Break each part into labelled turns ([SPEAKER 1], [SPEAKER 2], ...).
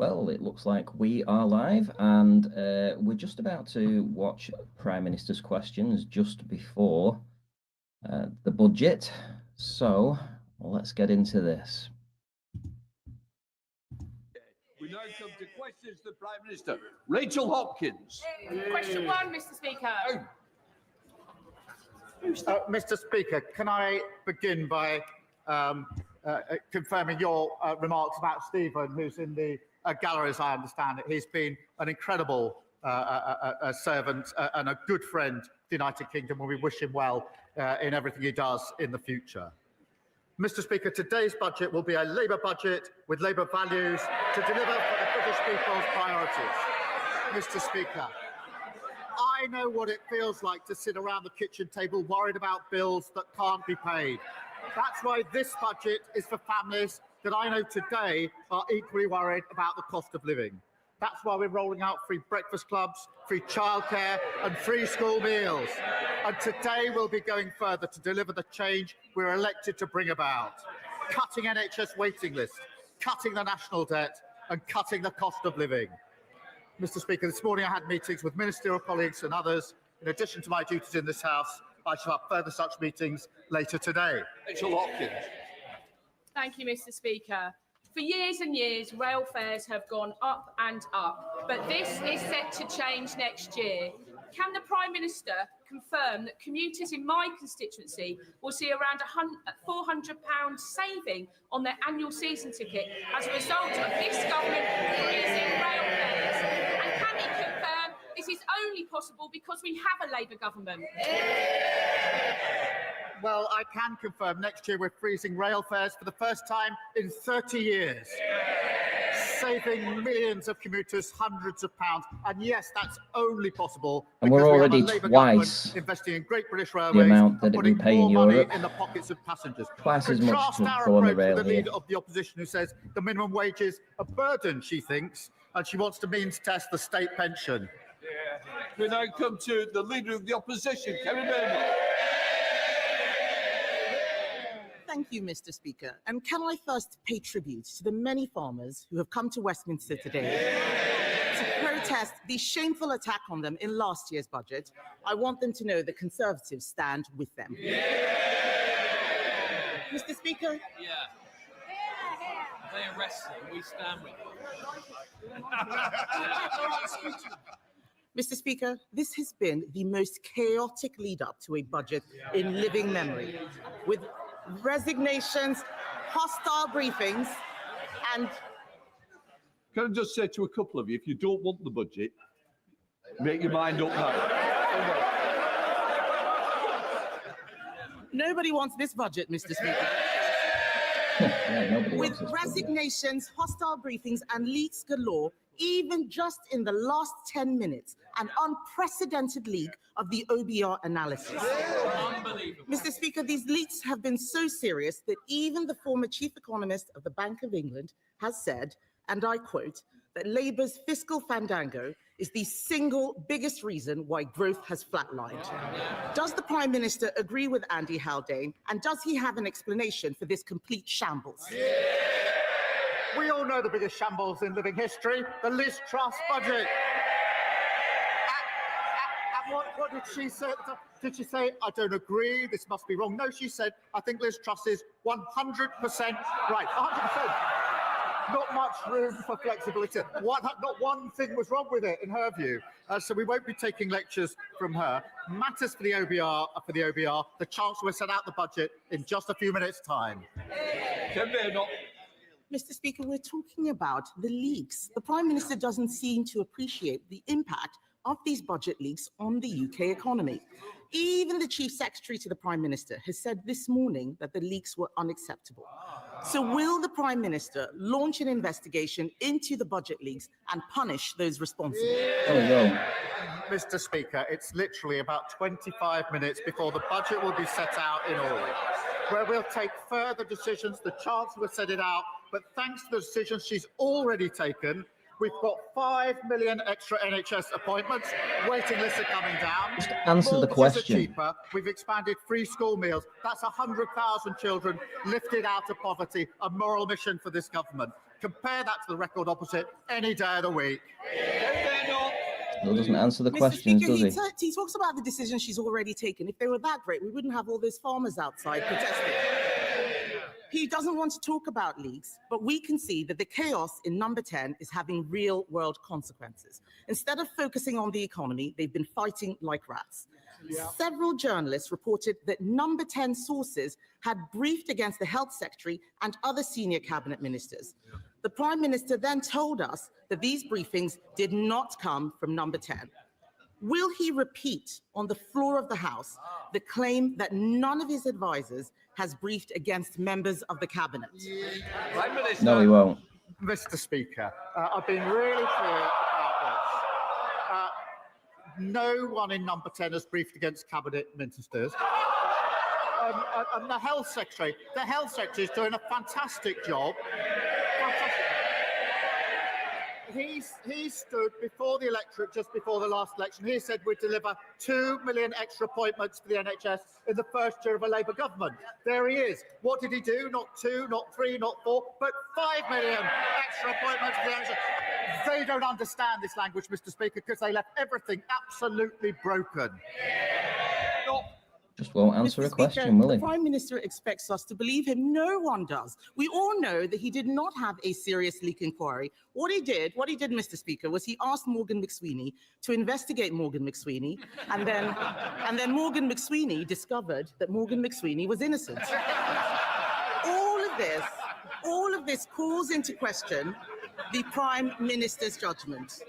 [SPEAKER 1] Well, it looks like we are live, and we're just about to watch Prime Minister's questions just before the budget. So let's get into this.
[SPEAKER 2] We now come to questions to the Prime Minister. Rachel Hopkins.
[SPEAKER 3] Question one, Mr. Speaker.
[SPEAKER 4] Mr. Speaker, can I begin by confirming your remarks about Stephen, who's in the gallery, as I understand it. He's been an incredible servant and a good friend to the United Kingdom, and we wish him well in everything he does in the future. Mr. Speaker, today's budget will be a Labour budget with Labour values to deliver for the British people's priorities. Mr. Speaker, I know what it feels like to sit around the kitchen table worried about bills that can't be paid. That's why this budget is for families that I know today are equally worried about the cost of living. That's why we're rolling out free breakfast clubs, free childcare and free school meals. And today we'll be going further to deliver the change we're elected to bring about. Cutting NHS waiting lists, cutting the national debt and cutting the cost of living. Mr. Speaker, this morning I had meetings with ministerial colleagues and others. In addition to my duties in this House, I shall have further such meetings later today.
[SPEAKER 2] Rachel Hopkins.
[SPEAKER 3] Thank you, Mr. Speaker. For years and years, rail fares have gone up and up, but this is set to change next year. Can the Prime Minister confirm that commuters in my constituency will see around £400 saving on their annual season ticket as a result of this government freezing rail fares? And can he confirm this is only possible because we have a Labour government?
[SPEAKER 4] Well, I can confirm next year we're freezing rail fares for the first time in 30 years, saving millions of commuters hundreds of pounds. And yes, that's only possible
[SPEAKER 1] and
[SPEAKER 4] because
[SPEAKER 1] we're already
[SPEAKER 4] we have a Labour
[SPEAKER 1] twice
[SPEAKER 4] investing in Great British
[SPEAKER 1] the
[SPEAKER 4] Railways
[SPEAKER 1] amount that
[SPEAKER 4] and
[SPEAKER 1] we
[SPEAKER 4] putting
[SPEAKER 1] pay in
[SPEAKER 4] more money
[SPEAKER 1] Europe.
[SPEAKER 4] in the pockets of passengers.
[SPEAKER 1] Twice as much
[SPEAKER 4] Contrast
[SPEAKER 1] to
[SPEAKER 4] our
[SPEAKER 1] go on the
[SPEAKER 4] approach
[SPEAKER 1] rail
[SPEAKER 4] with the
[SPEAKER 1] here.
[SPEAKER 4] leader of the opposition, who says the minimum wage is a burden, she thinks, and she wants to means test the state pension.
[SPEAKER 2] We now come to the leader of the opposition, Kerry Byrne.
[SPEAKER 5] Thank you, Mr. Speaker. And can I first pay tribute to the many farmers who have come to Westminster today to protest the shameful attack on them in last year's budget. I want them to know the Conservatives stand with them. Mr. Speaker?
[SPEAKER 6] They arrest them, we stand with them.
[SPEAKER 5] Mr. Speaker, this has been the most chaotic lead-up to a budget in living memory, with resignations, hostile briefings, and...
[SPEAKER 2] Can I just say to a couple of you, if you don't want the budget, make your mind up now.
[SPEAKER 5] Nobody wants this budget, Mr. Speaker. With resignations, hostile briefings, and leaks galore, even just in the last 10 minutes, an unprecedented leak of the OBR analysis.
[SPEAKER 6] Unbelievable.
[SPEAKER 5] Mr. Speaker, these leaks have been so serious that even the former chief economist of the Bank of England has said, and I quote, that Labour's fiscal fandango is the single biggest reason why growth has flatlined. Does the Prime Minister agree with Andy Haldane, and does he have an explanation for this complete shambles?
[SPEAKER 4] We all know the biggest shambles in living history, the Liz Truss budget. And what did she say? Did she say, I don't agree, this must be wrong? No, she said, I think Liz Truss is 100% right. 100%. Not much room for flexibility. Not one thing was wrong with it, in her view. So we won't be taking lectures from her. Matters for the OBR. The Chancellor will set out the budget in just a few minutes' time.
[SPEAKER 5] Mr. Speaker, we're talking about the leaks. The Prime Minister doesn't seem to appreciate the impact of these budget leaks on the UK economy. Even the Chief Secretary to the Prime Minister has said this morning that the leaks were unacceptable. So will the Prime Minister launch an investigation into the budget leaks and punish those responsible?
[SPEAKER 4] Mr. Speaker, it's literally about 25 minutes before the budget will be set out in August, where we'll take further decisions. The Chancellor will set it out, but thanks to the decisions she's already taken, we've got 5 million extra NHS appointments. Waiting lists are coming down.
[SPEAKER 1] Just answer the question.
[SPEAKER 4] Cheaper. We've expanded free school meals. That's 100,000 children lifted out of poverty, a moral mission for this government. Compare that to the record opposite any day of the week.
[SPEAKER 1] Still doesn't answer the
[SPEAKER 5] Mr.
[SPEAKER 1] questions,
[SPEAKER 5] Speaker,
[SPEAKER 1] does he?
[SPEAKER 5] he talks about the decisions she's already taken. If they were that great, we wouldn't have all those farmers outside protesting. He doesn't want to talk about leaks, but we can see that the chaos in number 10 is having real world consequences. Instead of focusing on the economy, they've been fighting like rats. Several journalists reported that number 10 sources had briefed against the health secretary and other senior cabinet ministers. The Prime Minister then told us that these briefings did not come from number 10. Will he repeat on the floor of the House the claim that none of his advisors has briefed against members of the cabinet?
[SPEAKER 2] Prime Minister.
[SPEAKER 1] No, he won't.
[SPEAKER 4] Mr. Speaker, I've been really clear about this. No one in number 10 has briefed against cabinet ministers. And the health secretary is doing a fantastic job. He stood before the electorate just before the last election. He said we'd deliver 2 million extra appointments for the NHS in the first year of a Labour government. There he is. What did he do? Not 2, not 3, not 4, but 5 million extra appointments for the NHS. They don't understand this language, Mr. Speaker, because they left everything absolutely broken.
[SPEAKER 1] Just won't answer
[SPEAKER 5] Mr.
[SPEAKER 1] a question,
[SPEAKER 5] Speaker,
[SPEAKER 1] will
[SPEAKER 5] the
[SPEAKER 1] he?
[SPEAKER 5] Prime Minister expects us to believe him. No one does. We all know that he did not have a serious leak inquiry. What he did, Mr. Speaker, was he asked Morgan McSweeney to investigate Morgan McSweeney, and then Morgan McSweeney discovered that Morgan McSweeney was innocent. All of this calls into question the Prime Minister's judgment.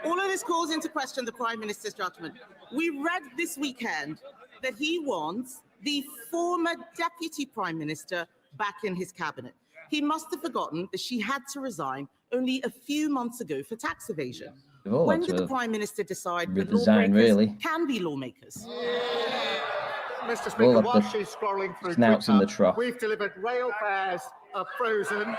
[SPEAKER 5] All of this calls into question the Prime Minister's judgment. We read this weekend that he wants the former Deputy Prime Minister back in his cabinet. He must have forgotten that she had to resign only a few months ago for tax evasion. When did the Prime Minister decide that lawmakers can be lawmakers?
[SPEAKER 4] Mr. Speaker, while she's scrolling through Twitter, we've delivered rail fares frozen,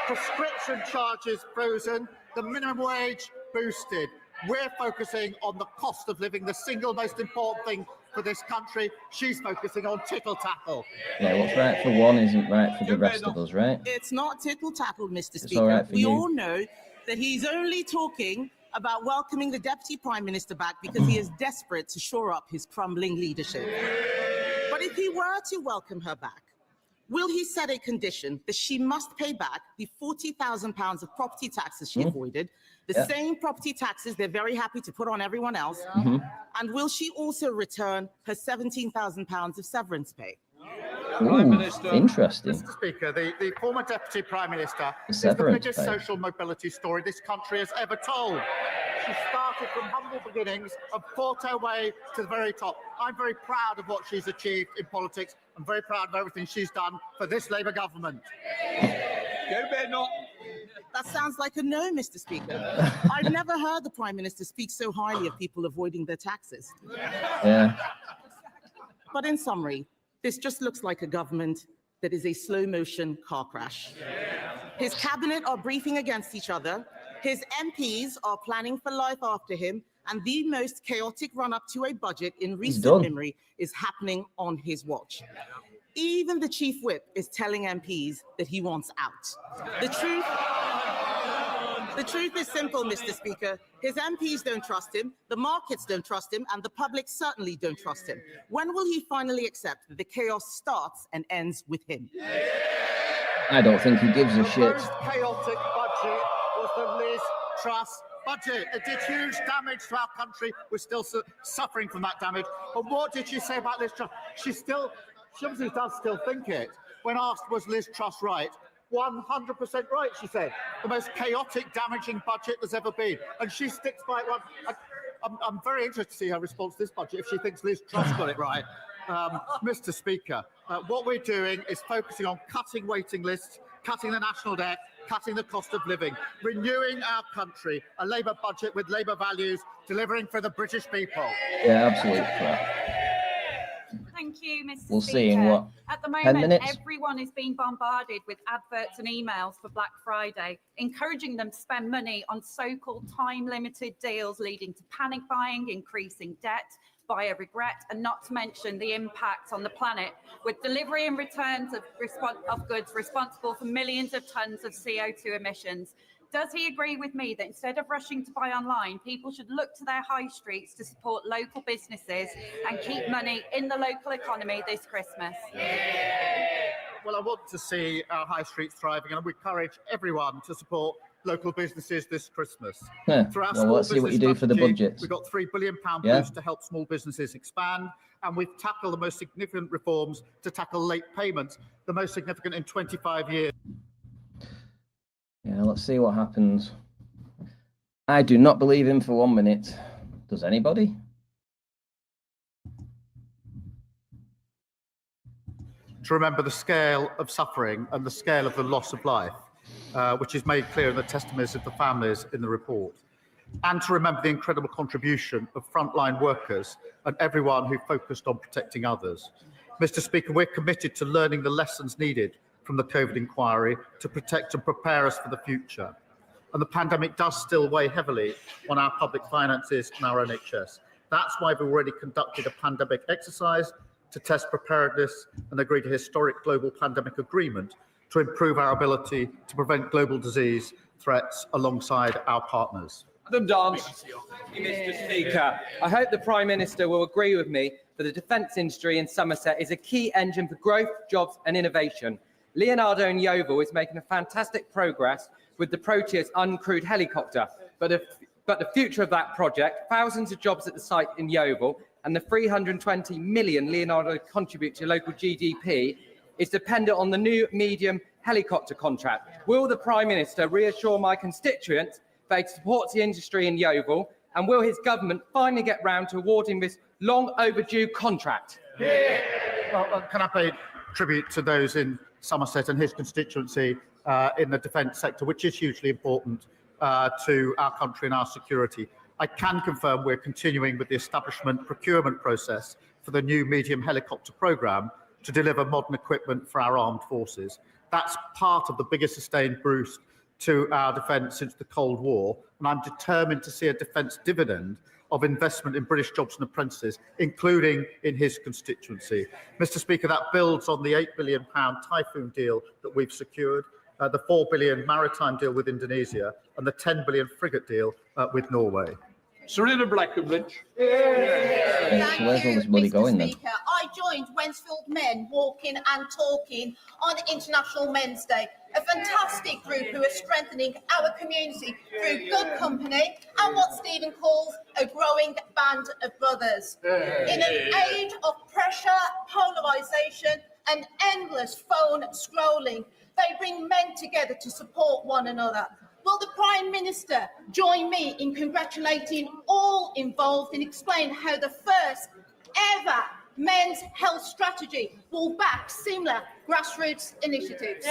[SPEAKER 4] prescription charges frozen, the minimum wage boosted. We're focusing on the cost of living, the single most important thing for this country. She's focusing on tittle-tattle.
[SPEAKER 1] Yeah, what's right for one isn't right for the rest of us, right?
[SPEAKER 5] It's not tittle-tattle, Mr. Speaker.
[SPEAKER 1] It's all right for you.
[SPEAKER 5] We all know that he's only talking about welcoming the Deputy Prime Minister back because he is desperate to shore up his crumbling leadership. But if he were to welcome her back, will he set a condition that she must pay back the £40,000 of property taxes she avoided, the same property taxes they're very happy to put on everyone else, and will she also return her £17,000 of severance pay?
[SPEAKER 1] Ooh, interesting.
[SPEAKER 4] Mr. Speaker, the former Deputy Prime Minister is the biggest social mobility story this country has ever told. She started from humble beginnings and fought her way to the very top. I'm very proud of what she's achieved in politics. I'm very proud of everything she's done for this Labour government.
[SPEAKER 5] That sounds like a no, Mr. Speaker. I've never heard the Prime Minister speak so highly of people avoiding their taxes.
[SPEAKER 1] Yeah.
[SPEAKER 5] But in summary, this just looks like a government that is a slow-motion car crash. His cabinet are briefing against each other. His MPs are planning for life after him, and the most chaotic run-up to a budget in recent memory is happening on his watch. Even the Chief Whip is telling MPs that he wants out. The truth is simple, Mr. Speaker. His MPs don't trust him, the markets don't trust him, and the public certainly don't trust him. When will he finally accept that the chaos starts and ends with him?
[SPEAKER 1] I don't think he gives a shit.
[SPEAKER 4] The most chaotic budget was the Liz Truss budget. It did huge damage to our country. We're still suffering from that damage. But what did she say about Liz Truss? She obviously does still think it. When asked, was Liz Truss right? 100% right, she said. The most chaotic, damaging budget there's ever been. And she sticks by it. I'm very interested to see her response to this budget if she thinks Liz Truss got it right. Mr. Speaker, what we're doing is focusing on cutting waiting lists, cutting the national debt, cutting the cost of living, renewing our country, a Labour budget with Labour values, delivering for the British people.
[SPEAKER 1] Yeah, absolutely crap.
[SPEAKER 7] Thank you, Mr.
[SPEAKER 1] We'll
[SPEAKER 7] Speaker.
[SPEAKER 1] see in what,
[SPEAKER 7] At the
[SPEAKER 1] 10
[SPEAKER 7] moment,
[SPEAKER 1] minutes?
[SPEAKER 7] everyone is being bombarded with adverts and emails for Black Friday, encouraging them to spend money on so-called time-limited deals, leading to panic buying, increasing debt, inspire regret, and not to mention the impact on the planet, with delivery and returns of goods responsible for millions of tons of CO2 emissions. Does he agree with me that instead of rushing to buy online, people should look to their high streets to support local businesses and keep money in the local economy this Christmas?
[SPEAKER 4] Well, I want to see our high streets thriving, and we encourage everyone to support local businesses this Christmas. Through our
[SPEAKER 1] Well, let's see what you do for the budget.
[SPEAKER 4] We've got £3 billion
[SPEAKER 1] Yeah.
[SPEAKER 4] boost to help small businesses expand, and we've tackled the most significant reforms to tackle late payments, the most significant in 25 years.
[SPEAKER 1] Yeah, let's see what happens. I do not believe him for 1 minute. Does anybody?
[SPEAKER 4] To remember the scale of suffering and the scale of the loss of life, which is made clear in the testimonies of the families in the report. And to remember the incredible contribution of frontline workers and everyone who focused on protecting others. Mr. Speaker, we're committed to learning the lessons needed from the COVID inquiry to protect and prepare us for the future. And the pandemic does still weigh heavily on our public finances and our NHS. That's why we've already conducted a pandemic exercise to test preparedness and agreed a historic global pandemic agreement to improve our ability to prevent global disease threats alongside our partners.
[SPEAKER 8] Madam Dance. Mr. Speaker, I hope the Prime Minister will agree with me that the defence industry in Somerset is a key engine for growth, jobs and innovation. Leonardo and Yeovil is making a fantastic progress with the Proteus uncrewed helicopter, but the future of that project, thousands of jobs at the site in Yeovil, and the 320 million Leonardo contribute to local GDP is dependent on the new medium helicopter contract. Will the Prime Minister reassure my constituents that he supports the industry in Yeovil, and will his government finally get round to awarding this long overdue contract?
[SPEAKER 4] Well, can I pay tribute to those in Somerset and his constituency in the defence sector, which is hugely important to our country and our security. I can confirm we're continuing with the establishment procurement process for the new medium helicopter programme to deliver modern equipment for our armed forces. That's part of the biggest sustained boost to our defence since the Cold War, and I'm determined to see a defence dividend of investment in British jobs and apprentices, including in his constituency. Mr. Speaker, that builds on the £8 billion Typhoon deal that we've secured, the £4 billion maritime deal with Indonesia, and the £10 billion frigate deal with Norway.
[SPEAKER 2] Serena Blackenbridge.
[SPEAKER 1] So where's all this money going then?
[SPEAKER 9] Speaker, I joined Wensfield Men Walking and Talking on International Men's Day, a fantastic group who are strengthening our community through good company and what Stephen calls a growing band of brothers. In an age of pressure, polarisation and endless phone scrolling, they bring men together to support one another. Will the Prime Minister join me in congratulating all involved and explain how the first ever men's health strategy will back similar grassroots initiatives?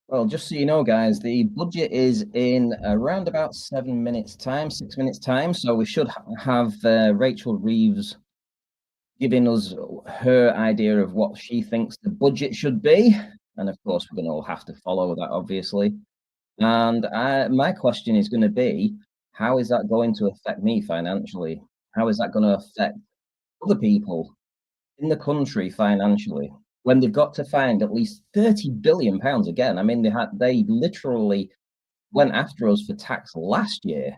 [SPEAKER 1] Well, just so you know, guys, the budget is in around about 7 minutes' time, 6 minutes' time. So we should have Rachel Reeves giving us her idea of what she thinks the budget should be. And of course, we're going to all have to follow that, obviously. And my question is going to be, how is that going to affect me financially? How is that going to affect other people in the country financially when they've got to find at least £30 billion again? I mean, they literally went after us for tax last year.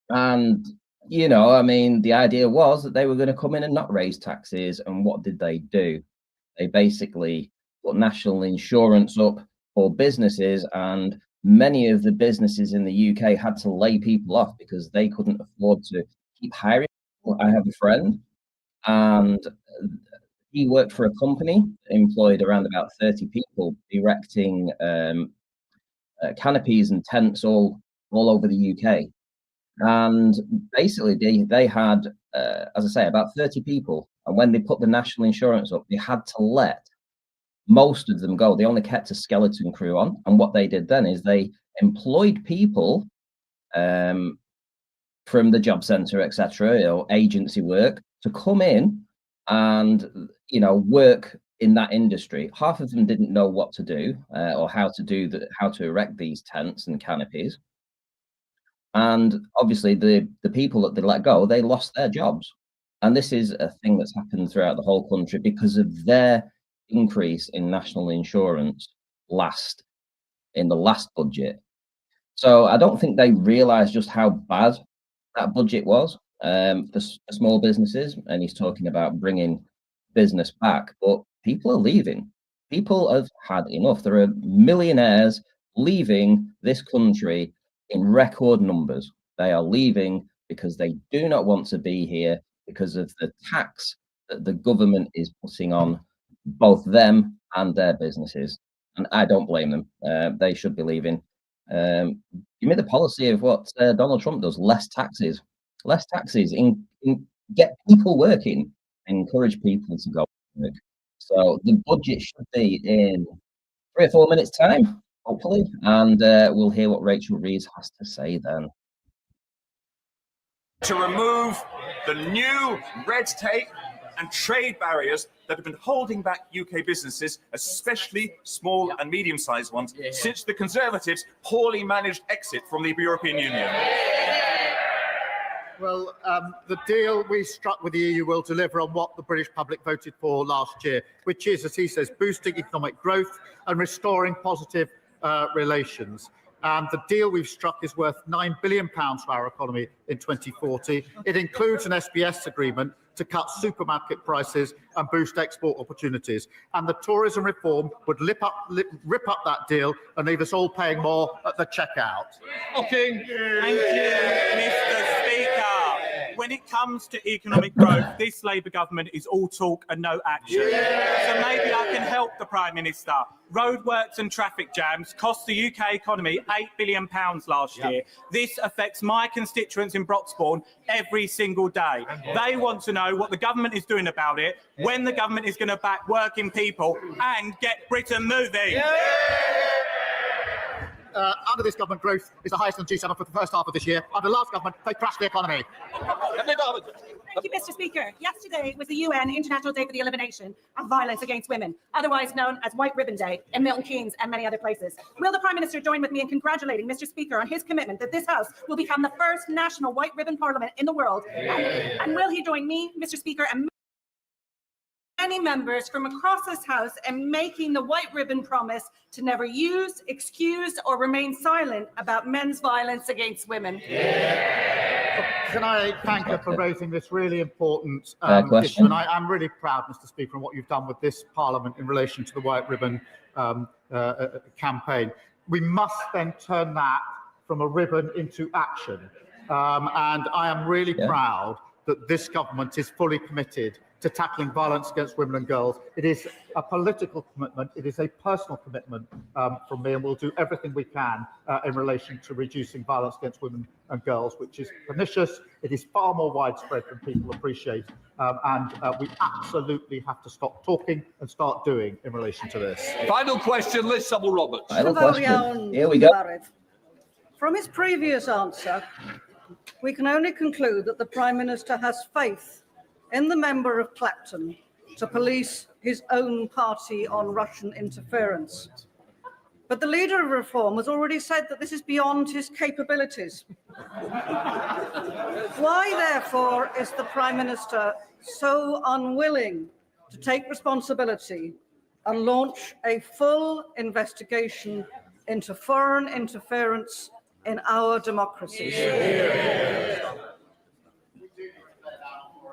[SPEAKER 1] And you know, I mean, the idea was that they were going to come in and not raise taxes. And what did they do? They basically put national insurance up for businesses, and many of the businesses in the UK had to lay people off because they couldn't afford to keep hiring. I have a friend, and he worked for a company, employed around about 30 people, erecting canopies and tents all over the UK. And basically, they had, as I say, about 30 people. And when they put the national insurance up, they had to let most of them go. They only kept a skeleton crew on. And what they did then is they employed people from the job centre, etc., or agency work to come in and, you know, work in that industry. Half of them didn't know what to do or how to erect these tents and canopies. And obviously, the people that they let go, they lost their jobs. And this is a thing that's happened throughout the whole country because of their increase in national insurance in the last budget. So I don't think they realised just how bad that budget was for small businesses. And he's talking about bringing business back, but people are leaving. People have had enough. There are millionaires leaving this country in record numbers. They are leaving because they do not want to be here because of the tax that the government is putting on both them and their businesses. And I don't blame them. They should be leaving. Give me the policy of what Donald Trump does: less taxes, get people working, encourage people to go work. So the budget should be in 3 or 4 minutes' time, hopefully, and we'll hear what Rachel Reeves has to say then.
[SPEAKER 10] To remove the new red tape and trade barriers that have been holding back UK businesses, especially small and medium-sized ones, since the Conservatives' poorly managed exit from the European Union.
[SPEAKER 4] Well, the deal we struck with the EU will deliver on what the British public voted for last year, which is, as he says, boosting economic growth and restoring positive relations. And the deal we've struck is worth £9 billion for our economy in 2040. It includes an SBS agreement to cut supermarket prices and boost export opportunities. And the tourism reform would rip up that deal and leave us all paying more at the checkout.
[SPEAKER 11] Okay. Thank you, Mr. Speaker. When it comes to economic growth, this Labour government is all talk and no action. So maybe I can help the Prime Minister. Roadworks and traffic jams cost the UK economy £8 billion last year. This affects my constituents in Broxbourne every single day. They want to know what the government is doing about it, when the government is going to back working people and get Britain moving.
[SPEAKER 4] Under this government, growth is the highest in G7 for the first half of this year. Under the last government, they crashed the economy.
[SPEAKER 12] Thank you, Mr. Speaker. Yesterday was the UN International Day for the Elimination of Violence Against Women, otherwise known as White Ribbon Day in Milton Keynes and many other places. Will the Prime Minister join with me in congratulating Mr. Speaker on his commitment that this House will become the first national White Ribbon Parliament in the world? And will he join me, Mr. Speaker, and many members from across this House in making the White Ribbon promise to never use, excuse, or remain silent about men's violence against women?
[SPEAKER 4] Can I thank her for raising this really important
[SPEAKER 1] question?
[SPEAKER 4] issue? And I'm really proud, Mr. Speaker, on what you've done with this Parliament in relation to the White Ribbon campaign. We must then turn that from a ribbon into action. And I am really proud that this government is fully committed to tackling violence against women and girls. It is a political commitment. It is a personal commitment from me, and we'll do everything we can in relation to reducing violence against women and girls, which is pernicious. It is far more widespread than people appreciate. And we absolutely have to stop talking and start doing in relation to this.
[SPEAKER 2] Final question, Liz Sabble-Roberts.
[SPEAKER 1] Final question. Here we go.
[SPEAKER 13] From his previous answer, we can only conclude that the Prime Minister has faith in the member of Clapton to police his own party on Russian interference. But the leader of Reform has already said that this is beyond his capabilities. Why, therefore, is the Prime Minister so unwilling to take responsibility and launch a full investigation into foreign interference in our democracies?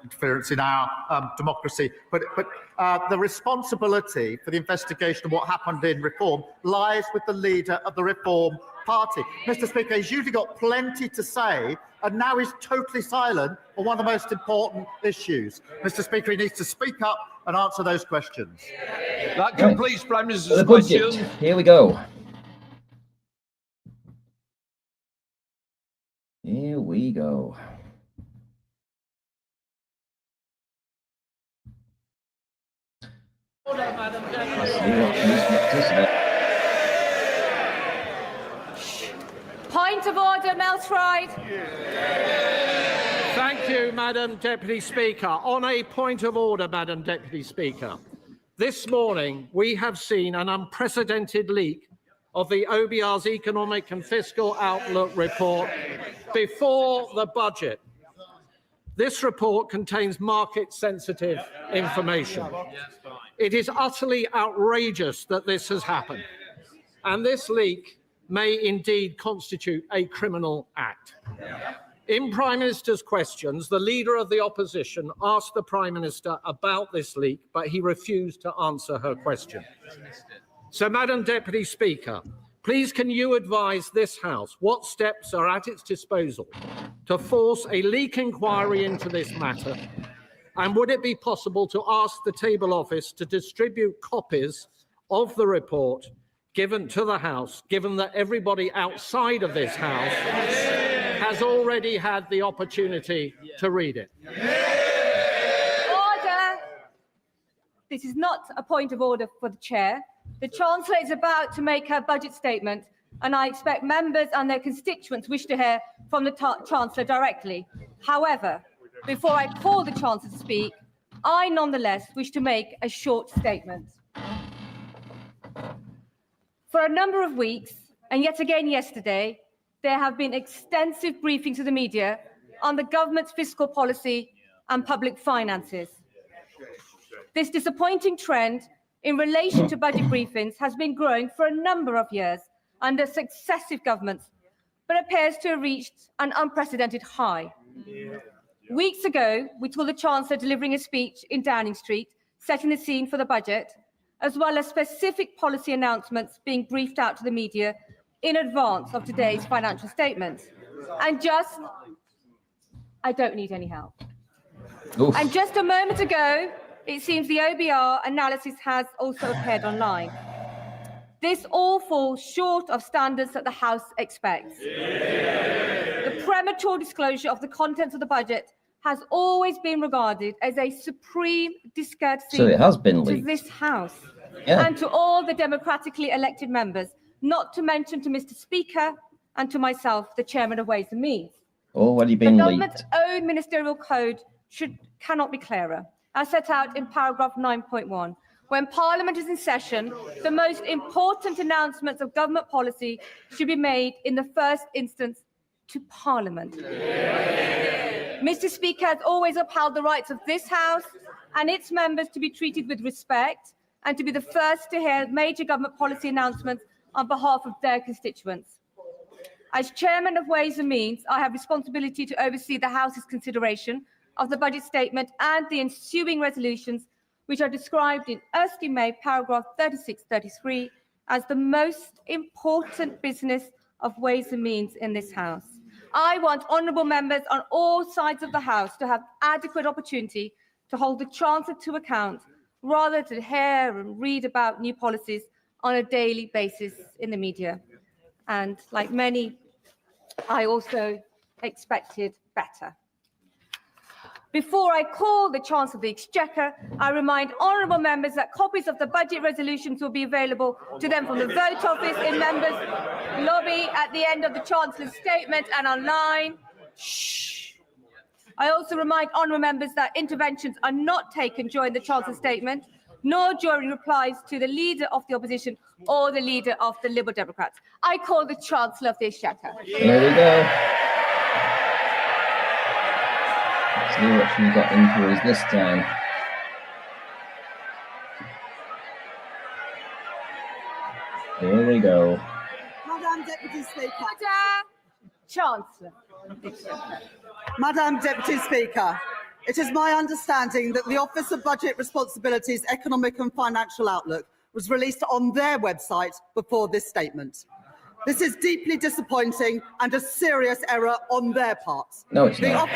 [SPEAKER 4] Interference in our democracy, but the responsibility for the investigation of what happened in Reform lies with the leader of the Reform Party. Mr. Speaker, he's usually got plenty to say, and now he's totally silent on one of the most important issues. Mr. Speaker, he needs to speak up and answer those questions.
[SPEAKER 2] That completes Prime Minister's
[SPEAKER 1] the budget.
[SPEAKER 2] question.
[SPEAKER 1] Here we go. Here we go.
[SPEAKER 3] Point of order, Melstride.
[SPEAKER 14] Thank you, Madam Deputy Speaker. On a point of order, Madam Deputy Speaker, this morning we have seen an unprecedented leak of the OBR's Economic and Fiscal Outlook report before the budget. This report contains market-sensitive information. It is utterly outrageous that this has happened, and this leak may indeed constitute a criminal act. In Prime Minister's questions, the Leader of the Opposition asked the Prime Minister about this leak, but he refused to answer her question. So, Madam Deputy Speaker, please can you advise this House what steps are at its disposal to force a leak inquiry into this matter? And would it be possible to ask the Table Office to distribute copies of the report given to the House, given that everybody outside of this House has already had the opportunity to read it?
[SPEAKER 15] Order! This is not a point of order for the Chair. The Chancellor is about to make her budget statement, and I expect members and their constituents wish to hear from the Chancellor directly. However, before I call the Chancellor to speak, I nonetheless wish to make a short statement. For a number of weeks, and yet again yesterday, there have been extensive briefings to the media on the government's fiscal policy and public finances. This disappointing trend in relation to budget briefings has been growing for a number of years under successive governments, but appears to have reached an unprecedented high. Weeks ago, we saw the Chancellor delivering a speech in Downing Street, setting the scene for the budget, as well as specific policy announcements being briefed out to the media in advance of today's financial statement. And I don't need any help.
[SPEAKER 1] Oof.
[SPEAKER 15] And just a moment ago, it seems the OBR analysis has also appeared online. This all falls short of standards that the House expects. The premature disclosure of the contents of the budget has always been regarded as a supreme discourtesy
[SPEAKER 1] So it has been
[SPEAKER 15] to
[SPEAKER 1] leaked.
[SPEAKER 15] this House
[SPEAKER 1] Yeah.
[SPEAKER 15] and to all the democratically elected members, not to mention to Mr. Speaker and to myself, the Chairman of Ways and Means.
[SPEAKER 1] Already
[SPEAKER 15] The
[SPEAKER 1] been
[SPEAKER 15] government's
[SPEAKER 1] leaked.
[SPEAKER 15] own ministerial code cannot be clearer, as set out in paragraph 9.1. When Parliament is in session, the most important announcements of government policy should be made in the first instance to Parliament. Mr. Speaker has always upheld the rights of this House and its members to be treated with respect and to be the first to hear major government policy announcements on behalf of their constituents. As Chairman of Ways and Means, I have responsibility to oversee the House's consideration of the budget statement and the ensuing resolutions, which are described in Erskine May, paragraph 36-33, as the most important business of Ways and Means in this House. I want honourable members on all sides of the House to have adequate opportunity to hold the Chancellor to account, rather than hear and read about new policies on a daily basis in the media. And like many, I also expected better. Before I call the Chancellor of the Exchequer, I remind honourable members that copies of the budget resolutions will be available to them from the Vote Office in members' lobby at the end of the Chancellor's statement and online. Shh. I also remind honourable members that interventions are not taken during the Chancellor's statement, nor during replies to the Leader of the Opposition or the Leader of the Liberal Democrats. I call the Chancellor of the Exchequer.
[SPEAKER 1] There we go. Let's see what she's got inquiries this time. Here we go.
[SPEAKER 16] Madam Deputy Speaker.
[SPEAKER 15] Chancellor.
[SPEAKER 16] Madam Deputy Speaker, it is my understanding that the Office of Budget Responsibility's Economic and Financial Outlook was released on their website before this statement. This is deeply disappointing and a serious error on their part.
[SPEAKER 1] No, it's
[SPEAKER 16] The
[SPEAKER 1] not.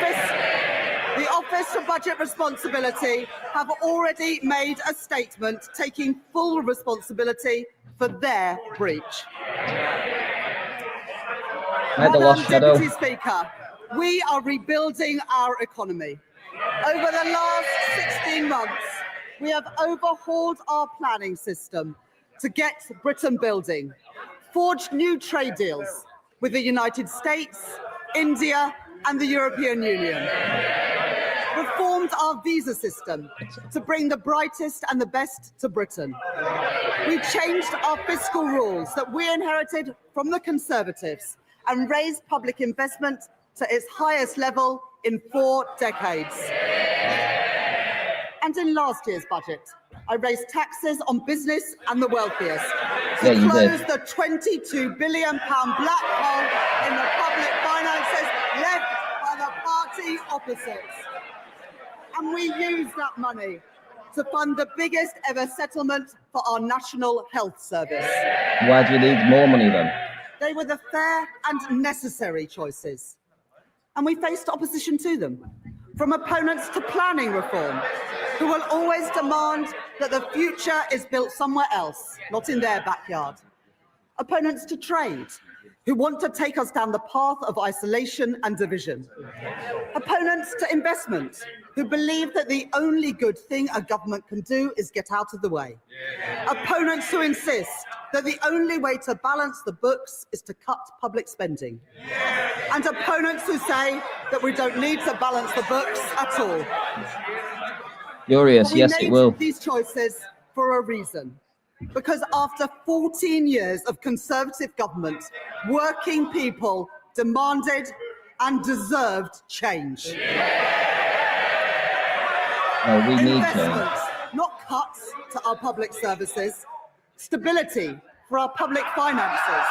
[SPEAKER 16] Office of Budget Responsibility have already made a statement taking full responsibility for their breach.
[SPEAKER 1] Madam
[SPEAKER 16] Deputy Speaker, we are rebuilding our economy. Over the last 16 months, we have overhauled our planning system to get Britain building, forged new trade deals with the United States, India, and the European Union, reformed and our visa system to bring the brightest and the best to Britain. We changed our fiscal rules that we inherited from the Conservatives and raised public investment to its highest level in 4 decades. And in last year's budget, I raised taxes on business and the wealthiest to close the £22 billion black hole in the public finances left by the party opposites. And we used that money to fund the biggest ever settlement for our National Health Service.
[SPEAKER 1] Why do you need more money then?
[SPEAKER 16] They were the fair and necessary choices. And we faced opposition to them, from opponents to planning reform, who will always demand that the future is built somewhere else, not in their backyard. Opponents to trade, who want to take us down the path of isolation and division. Opponents to investment, who believe that the only good thing a government can do is get out of the way. Opponents who insist that the only way to balance the books is to cut public spending. And opponents who say that we don't need to balance the books at all.
[SPEAKER 1] Furious, yes, it will.
[SPEAKER 16] We made these choices for a reason. Because after 14 years of Conservative government, working people demanded and deserved change.
[SPEAKER 1] No, we need
[SPEAKER 16] Investment,
[SPEAKER 1] change.
[SPEAKER 16] not cuts to our public services. Stability for our public finances.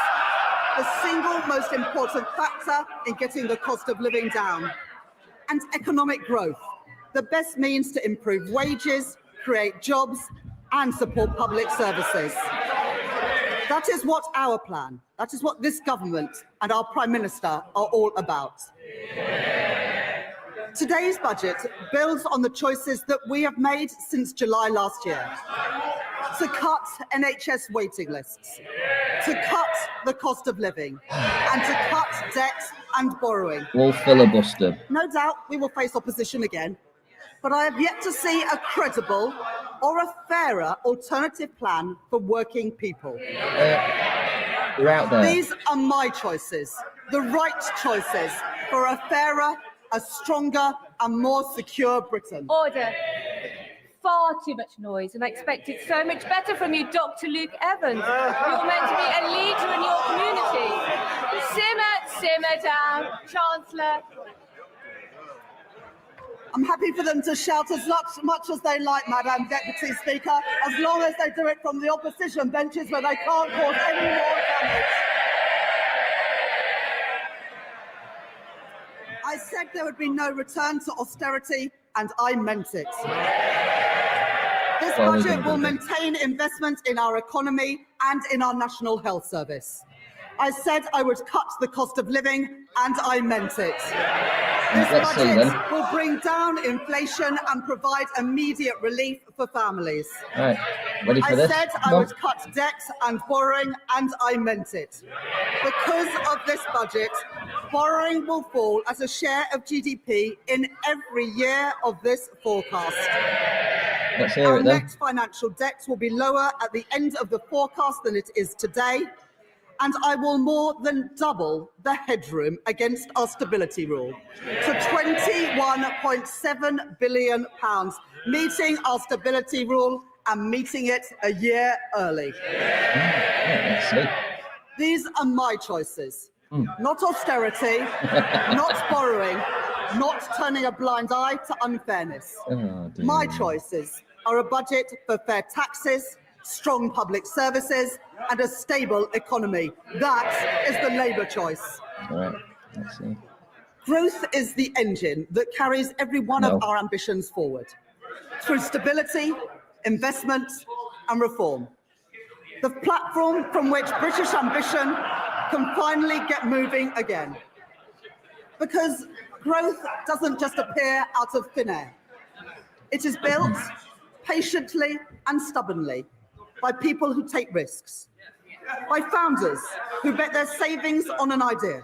[SPEAKER 16] The single most important factor in getting the cost of living down. And economic growth, the best means to improve wages, create jobs, and support public services. That is what our plan, that is what this government and our Prime Minister are all about. Today's budget builds on the choices that we have made since July last year. To cut NHS waiting lists, to cut the cost of living, and to cut debt and borrowing.
[SPEAKER 1] We'll filibuster.
[SPEAKER 16] No doubt we will face opposition again, but I have yet to see a credible or a fairer alternative plan for working people.
[SPEAKER 1] You're out there.
[SPEAKER 16] These are my choices, the right choices for a fairer, a stronger and more secure Britain.
[SPEAKER 15] Order. Far too much noise, and I expected so much better from you, Dr. Luke Evans. You're meant to be a leader in your community. Simmer down, Chancellor.
[SPEAKER 16] I'm happy for them to shout as much as they like, Madam Deputy Speaker, as long as they do it from the opposition benches where they can't cause any more damage. I said there would be no return to austerity, and I meant it. This budget will maintain investment in our economy and in our National Health Service. I said I would cut the cost of living, and I meant it. This budget will bring down inflation and provide immediate relief for families.
[SPEAKER 1] All right, ready for this?
[SPEAKER 16] I said I would cut debt and borrowing, and I meant it. Because of this budget, borrowing will fall as a share of GDP in every year of this forecast.
[SPEAKER 1] Let's hear it then.
[SPEAKER 16] Our net financial debt will be lower at the end of the forecast than it is today, and I will more than double the headroom against our stability rule to £21.7 billion, meeting our stability rule and meeting it a year early.
[SPEAKER 1] Let's see.
[SPEAKER 16] These are my choices, not austerity, not borrowing, not turning a blind eye to unfairness. My choices are a budget for fair taxes, strong public services, and a stable economy. That is the Labour choice.
[SPEAKER 1] All right, let's see.
[SPEAKER 16] Growth is the engine that carries every one of our ambitions forward, through stability, investment, and reform. The platform from which British ambition can finally get moving again. Because growth doesn't just appear out of thin air. It is built patiently and stubbornly by people who take risks, by founders who bet their savings on an idea,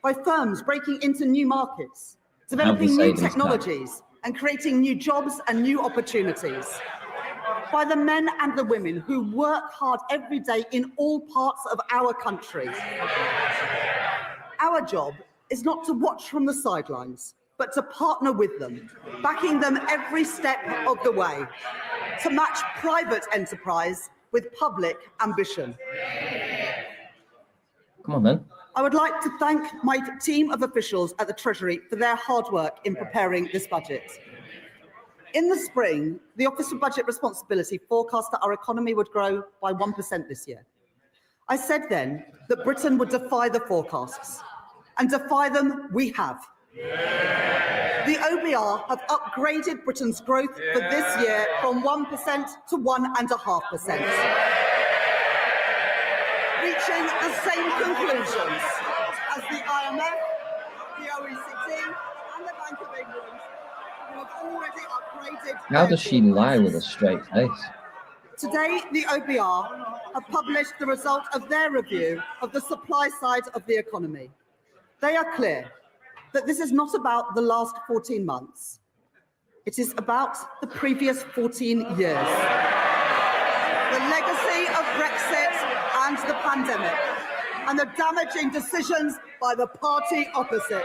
[SPEAKER 16] by firms breaking into new markets, developing new technologies and creating new jobs and new opportunities, by the men and the women who work hard every day in all parts of our country. Our job is not to watch from the sidelines but to partner with them, backing them every step of the way, to match private enterprise with public ambition.
[SPEAKER 1] Come on then.
[SPEAKER 16] I would like to thank my team of officials at the Treasury for their hard work in preparing this budget. In the spring, the Office for Budget Responsibility forecast that our economy would grow by 1% this year. I said then that Britain would defy the forecasts, and defy them we have. The OBR have upgraded Britain's growth for this year from 1% to 1.5%, reaching the same conclusions as the IMF, the OECD, and the Bank of England, who have already upgraded.
[SPEAKER 1] How does she lie with a straight face?
[SPEAKER 16] Today, the OBR have published the result of their review of the supply side of the economy. They are clear that this is not about the last 14 months. It is about the previous 14 years. The legacy of Brexit and the pandemic, and the damaging decisions by the party opposite.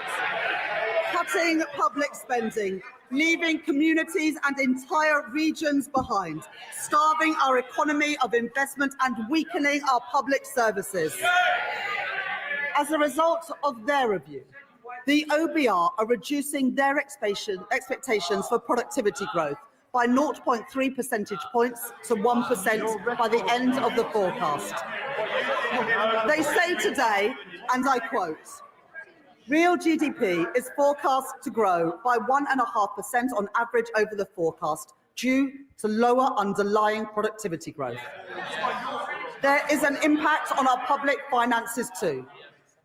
[SPEAKER 16] Cutting public spending, leaving communities and entire regions behind, starving our economy of investment and weakening our public services. As a result of their review, the OBR are reducing their expectations for productivity growth by 0.3 percentage points to 1% by the end of the forecast. They say today, and I quote, real GDP is forecast to grow by 1.5% on average over the forecast due to lower underlying productivity growth. There is an impact on our public finances too.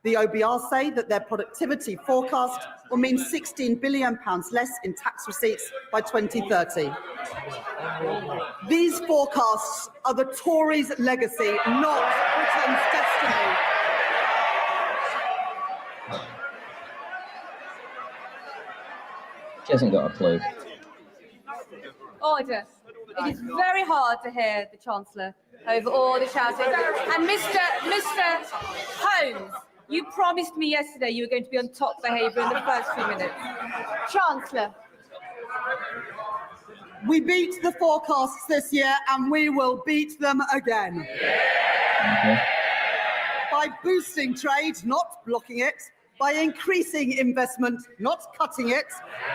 [SPEAKER 16] The OBR say that their productivity forecast will mean £16 billion less in tax receipts by 2030. These forecasts are the Tories' legacy, not Britain's destiny.
[SPEAKER 1] She hasn't got a clue.
[SPEAKER 15] Order. It is very hard to hear the Chancellor over all the shouting. And Mr. Holmes, you promised me yesterday you were going to be on top behaviour in the first few minutes. Chancellor.
[SPEAKER 16] We beat the forecasts this year and we will beat them again.
[SPEAKER 1] Okay.
[SPEAKER 16] By boosting trade, not blocking it. By increasing investment, not cutting it.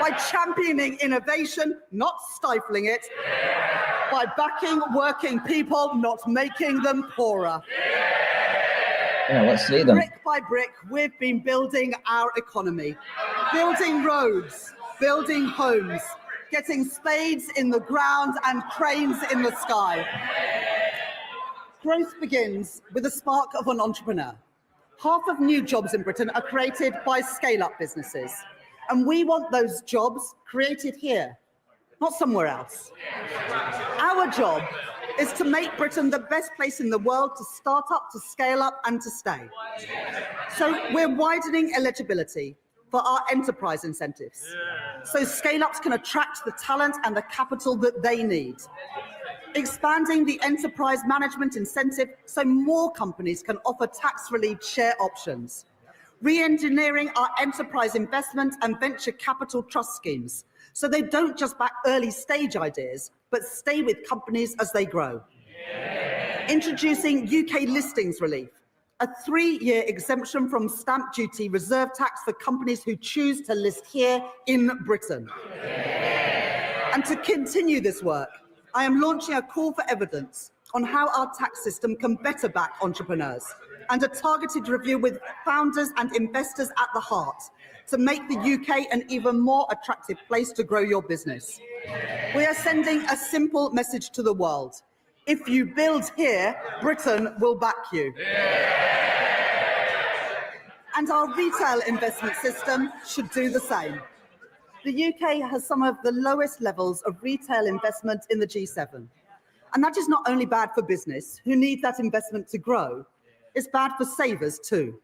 [SPEAKER 16] By championing innovation, not stifling it. By backing working people, not making them poorer.
[SPEAKER 1] Yeah, let's see them.
[SPEAKER 16] Brick by brick, we've been building our economy. Building roads, building homes, getting spades in the ground and cranes in the sky. Growth begins with the spark of an entrepreneur. Half of new jobs in Britain are created by scale-up businesses. And we want those jobs created here, not somewhere else. Our job is to make Britain the best place in the world to start up, to scale up and to stay. So we're widening eligibility for our enterprise incentives. So scale-ups can attract the talent and the capital that they need. Expanding the enterprise management incentive so more companies can offer tax-relieved share options. Re-engineering our enterprise investment and venture capital trust schemes so they don't just back early-stage ideas, but stay with companies as they grow. Introducing UK listings relief, a 3-year exemption from stamp duty reserve tax for companies who choose to list here in Britain. And to continue this work, I am launching a call for evidence on how our tax system can better back entrepreneurs and a targeted review with founders and investors at the heart to make the UK an even more attractive place to grow your business. We are sending a simple message to the world. If you build here, Britain will back you. And our retail investment system should do the same. The UK has some of the lowest levels of retail investment in the G7. And that is not only bad for business, who need that investment to grow, it's bad for savers too.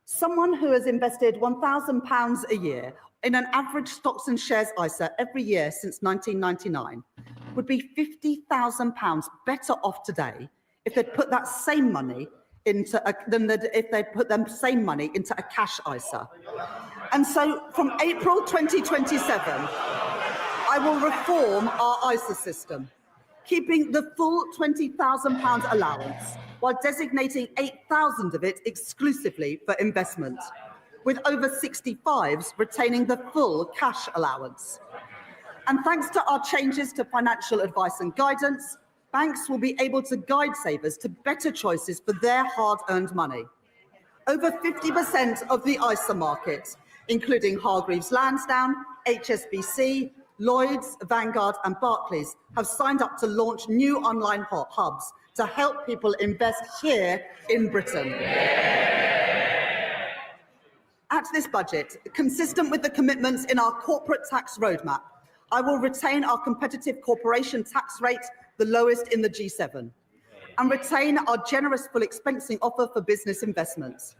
[SPEAKER 16] Someone who has invested £1,000 a year in an average stocks and shares ISA every year since 1999 would be £50,000 better off today if they'd put that same money into if they put the same money into a cash ISA. And so from April 2027, I will reform our ISA system, keeping the full £20,000 allowance while designating 8,000 of it exclusively for investment, with over 65s retaining the full cash allowance. And thanks to our changes to financial advice and guidance, banks will be able to guide savers to better choices for their hard-earned money. Over 50% of the ISA market, including Hargreaves Lansdown, HSBC, Lloyds, Vanguard and Barclays, have signed up to launch new online hubs to help people invest here in Britain. At this budget, consistent with the commitments in our corporate tax roadmap, I will retain our competitive corporation tax rate, the lowest in the G7, and retain our generous full expensing offer for business investments.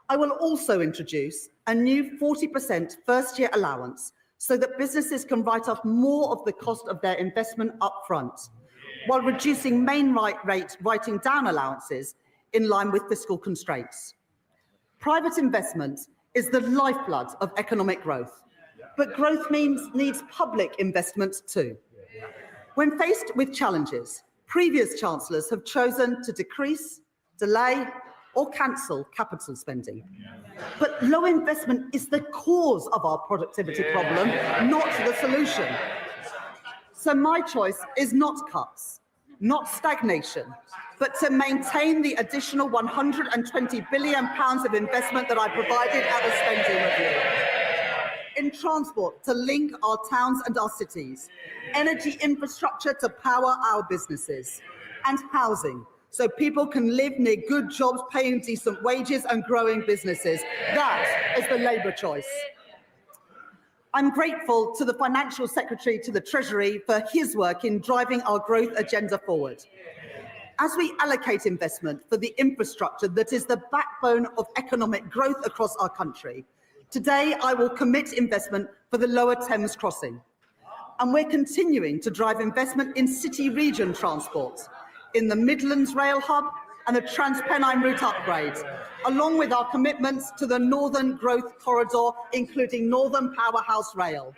[SPEAKER 16] I will also introduce a new 40% first-year allowance so that businesses can write off more of the cost of their investment up front, while reducing main rate writing down allowances in line with fiscal constraints. Private investment is the lifeblood of economic growth, but growth needs public investment too. When faced with challenges, previous chancellors have chosen to decrease, delay, or cancel capital spending. But low investment is the cause of our productivity problem, not the solution. So my choice is not cuts, not stagnation, but to maintain the additional £120 billion of investment that I provided at the spending review. In transport to link our towns and our cities, energy infrastructure to power our businesses, and housing so people can live near good jobs, paying decent wages and growing businesses. That is the Labour choice. I'm grateful to the Financial Secretary to the Treasury for his work in driving our growth agenda forward. As we allocate investment for the infrastructure that is the backbone of economic growth across our country, today I will commit investment for the Lower Thames Crossing. And we're continuing to drive investment in city-region transport, in the Midlands Rail Hub and the Transpennine route upgrade, along with our commitments to the Northern Growth Corridor, including Northern Powerhouse Rail.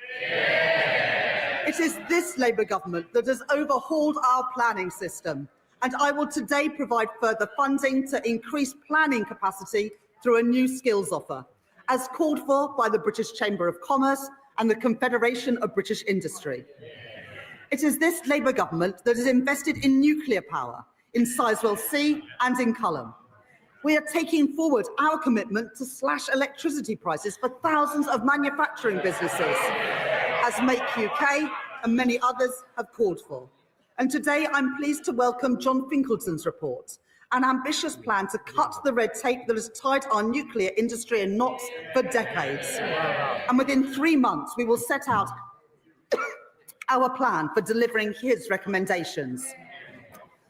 [SPEAKER 16] It is this Labour government that has overhauled our planning system, and I will today provide further funding to increase planning capacity through a new skills offer, as called for by the British Chamber of Commerce and the Confederation of British Industry. It is this Labour government that has invested in nuclear power, in Sizewell C and in Culham. We are taking forward our commitment to slash electricity prices for thousands of manufacturing businesses, as Make UK and many others have called for. And today I'm pleased to welcome John Finkelton's report, an ambitious plan to cut the red tape that has tied our nuclear industry in knots for decades. And within 3 months, we will set out our plan for delivering his recommendations.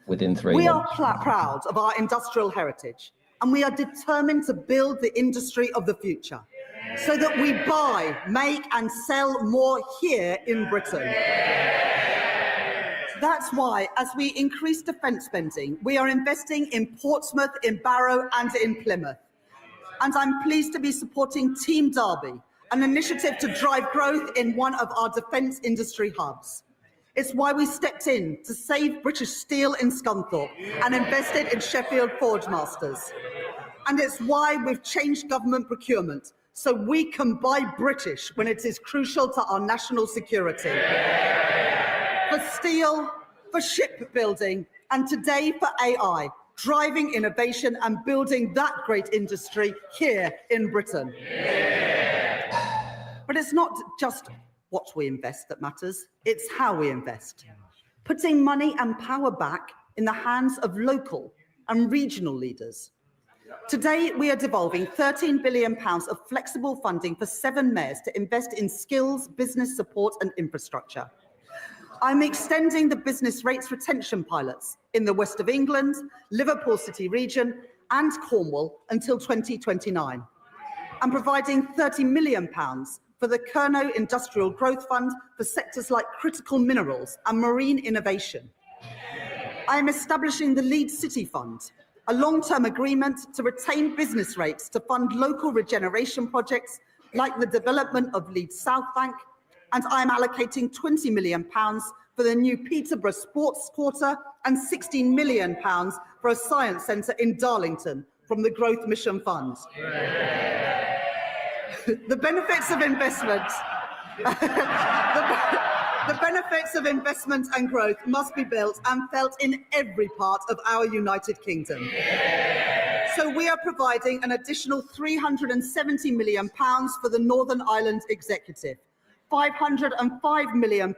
[SPEAKER 1] Within 3
[SPEAKER 16] We
[SPEAKER 1] months.
[SPEAKER 16] are proud of our industrial heritage, and we are determined to build the industry of the future so that we buy, make and sell more here in Britain. That's why, as we increase defence spending, we are investing in Portsmouth, in Barrow and in Plymouth. And I'm pleased to be supporting Team Derby, an initiative to drive growth in one of our defence industry hubs. It's why we stepped in to save British Steel in Scunthorpe and invested in Sheffield Forge Masters. And it's why we've changed government procurement so we can buy British when it is crucial to our national security. For steel, for shipbuilding, and today for AI, driving innovation and building that great industry here in Britain. But it's not just what we invest that matters, it's how we invest. Putting money and power back in the hands of local and regional leaders. Today, we are devolving £13 billion of flexible funding for 7 mayors to invest in skills, business support and infrastructure. I'm extending the business rates retention pilots in the West of England, Liverpool City region and Cornwall until 2029. I'm providing £30 million for the Kernow Industrial Growth Fund for sectors like critical minerals and marine innovation. I am establishing the Lead City Fund, a long-term agreement to retain business rates to fund local regeneration projects like the development of Leeds South Bank, and I am allocating £20 million for the new Peterborough Sports Quarter and £16 million for a science centre in Darlington from the Growth Mission Fund. The benefits of investment the benefits of investment and growth must be built and felt in every part of our United Kingdom. So we are providing an additional £370 million for the Northern Ireland Executive, £505 million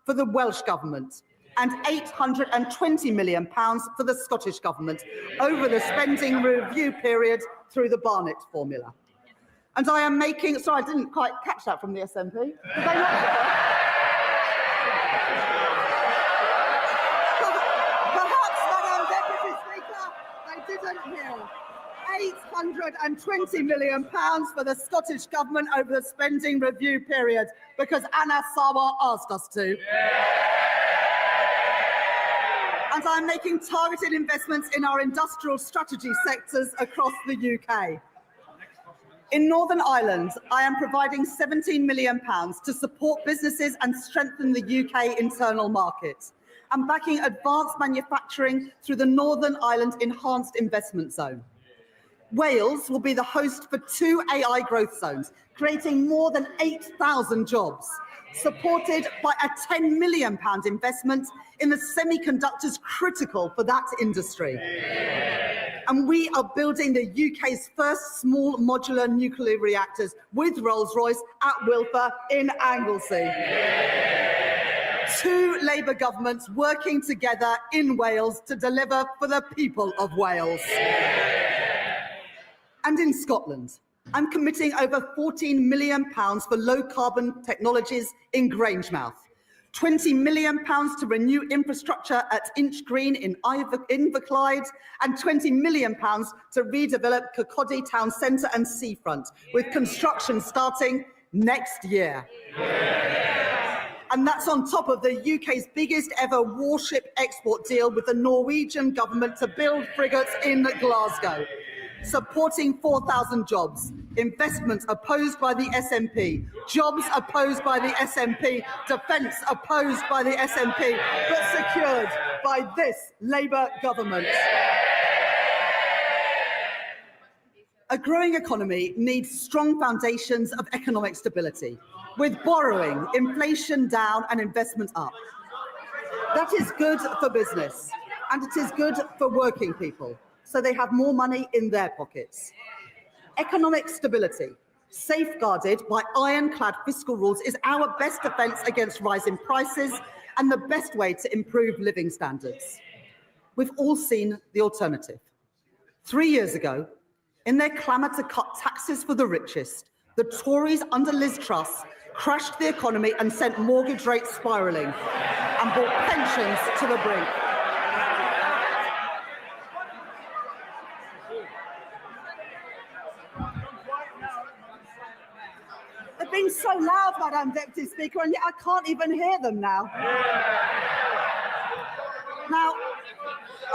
[SPEAKER 16] for the Welsh Government, and £820 million for the Scottish Government over the spending review period through the Barnett formula. And I am making, sorry, I didn't quite catch that from the SNP. Did they not? Perhaps, Madam Deputy Speaker, they didn't hear. £820 million for the Scottish Government over the spending review period because Anna Sawa asked us to. And I'm making targeted investments in our industrial strategy sectors across the UK. In Northern Ireland, I am providing £17 million to support businesses and strengthen the UK internal market. I'm backing advanced manufacturing through the Northern Ireland Enhanced Investment Zone. Wales will be the host for 2 AI growth zones, creating more than 8,000 jobs, supported by a £10 million investment in the semiconductors critical for that industry. And we are building the UK's first small modular nuclear reactors with Rolls-Royce at Wilfer in Anglesey. 2 Labour governments working together in Wales to deliver for the people of Wales. And in Scotland, I'm committing over £14 million for low-carbon technologies in Grangemouth, £20 million to renew infrastructure at Inch Green in Inverclyde, and £20 million to redevelop Kirkcaldy Town Centre and Seafront, with construction starting next year. And that's on top of the UK's biggest ever warship export deal with the Norwegian government to build frigates in Glasgow, supporting 4,000 jobs, investment opposed by the SNP, jobs opposed by the SNP, defence opposed by the SNP, but secured by this Labour government. A growing economy needs strong foundations of economic stability, with borrowing, inflation down and investment up. That is good for business, and it is good for working people, so they have more money in their pockets. Economic stability, safeguarded by ironclad fiscal rules, is our best defence against rising prices and the best way to improve living standards. We've all seen the alternative. 3 years ago, in their clamour to cut taxes for the richest, the Tories under Liz Truss crashed the economy and sent mortgage rates spiralling and brought pensions to the brink. They've been so loud, Madam Deputy Speaker, and yet I can't even hear them now. Now,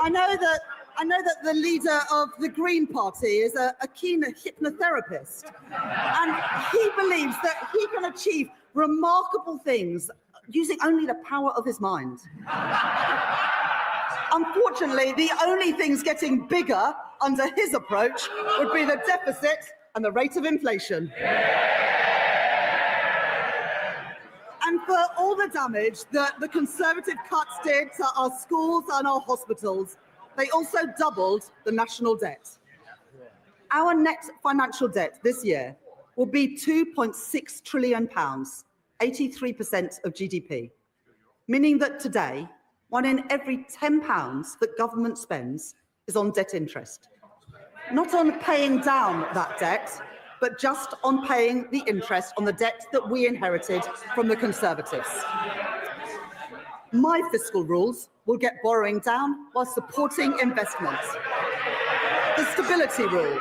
[SPEAKER 16] I know that the leader of the Green Party is a keen hypnotherapist, and he believes that he can achieve remarkable things using only the power of his mind. Unfortunately, the only things getting bigger under his approach would be the deficit and the rate of inflation. And for all the damage that the Conservative cuts did to our schools and our hospitals, they also doubled the national debt. Our net financial debt this year will be £2.6 trillion, 83% of GDP, meaning that today, 1 in every £10 that government spends is on debt interest. Not on paying down that debt, but just on paying the interest on the debt that we inherited from the Conservatives. My fiscal rules will get borrowing down while supporting investment. The stability rule,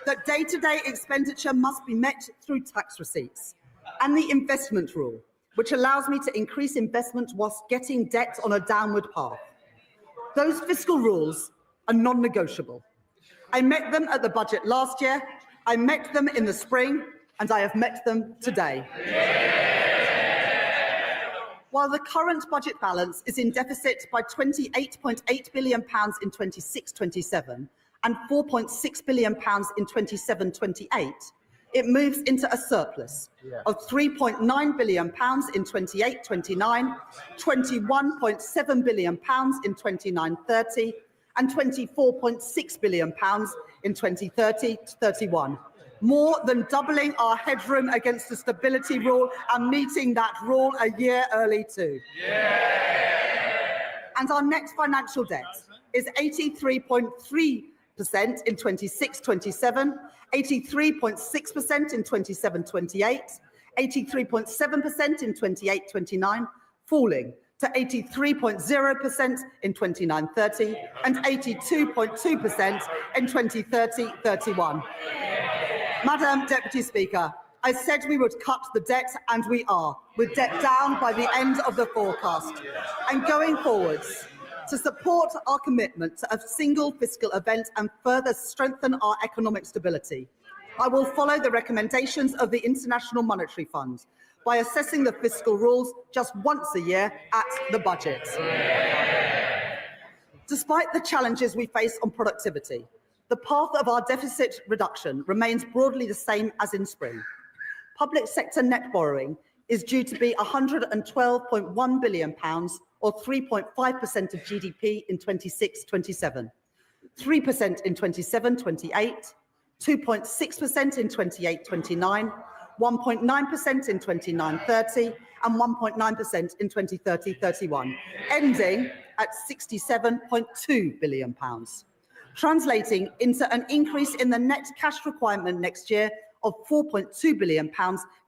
[SPEAKER 16] that day-to-day expenditure must be met through tax receipts. And the investment rule, which allows me to increase investment whilst getting debt on a downward path. Those fiscal rules are non-negotiable. I met them at the budget last year, I met them in the spring, and I have met them today. While the current budget balance is in deficit by £28.8 billion in 26-27 and £4.6 billion in 27-28, it moves into a surplus of £3.9 billion in 28-29, £21.7 billion in 29-30, and £24.6 billion in 2030-31. More than doubling our headroom against the stability rule and meeting that rule a year early too. And our net financial debt is 83.3% in 26-27, 83.6% in 27-28, 83.7% in 28-29, falling to 83.0% in 29-30 and 82.2% in 2030-31. Madam Deputy Speaker, I said we would cut the debt, and we are, with debt down by the end of the forecast. And going forwards, to support our commitment to a single fiscal event and further strengthen our economic stability, I will follow the recommendations of the International Monetary Fund by assessing the fiscal rules just once a year at the budget. Despite the challenges we face on productivity, the path of our deficit reduction remains broadly the same as in spring. Public sector net borrowing is due to be £112.1 billion, or 3.5% of GDP in 26-27, 3% in 27-28, 2.6% in 28-29, 1.9% in 29-30, and 1.9% in 2030-31, ending at £67.2 billion. Translating into an increase in the net cash requirement next year of £4.2 billion,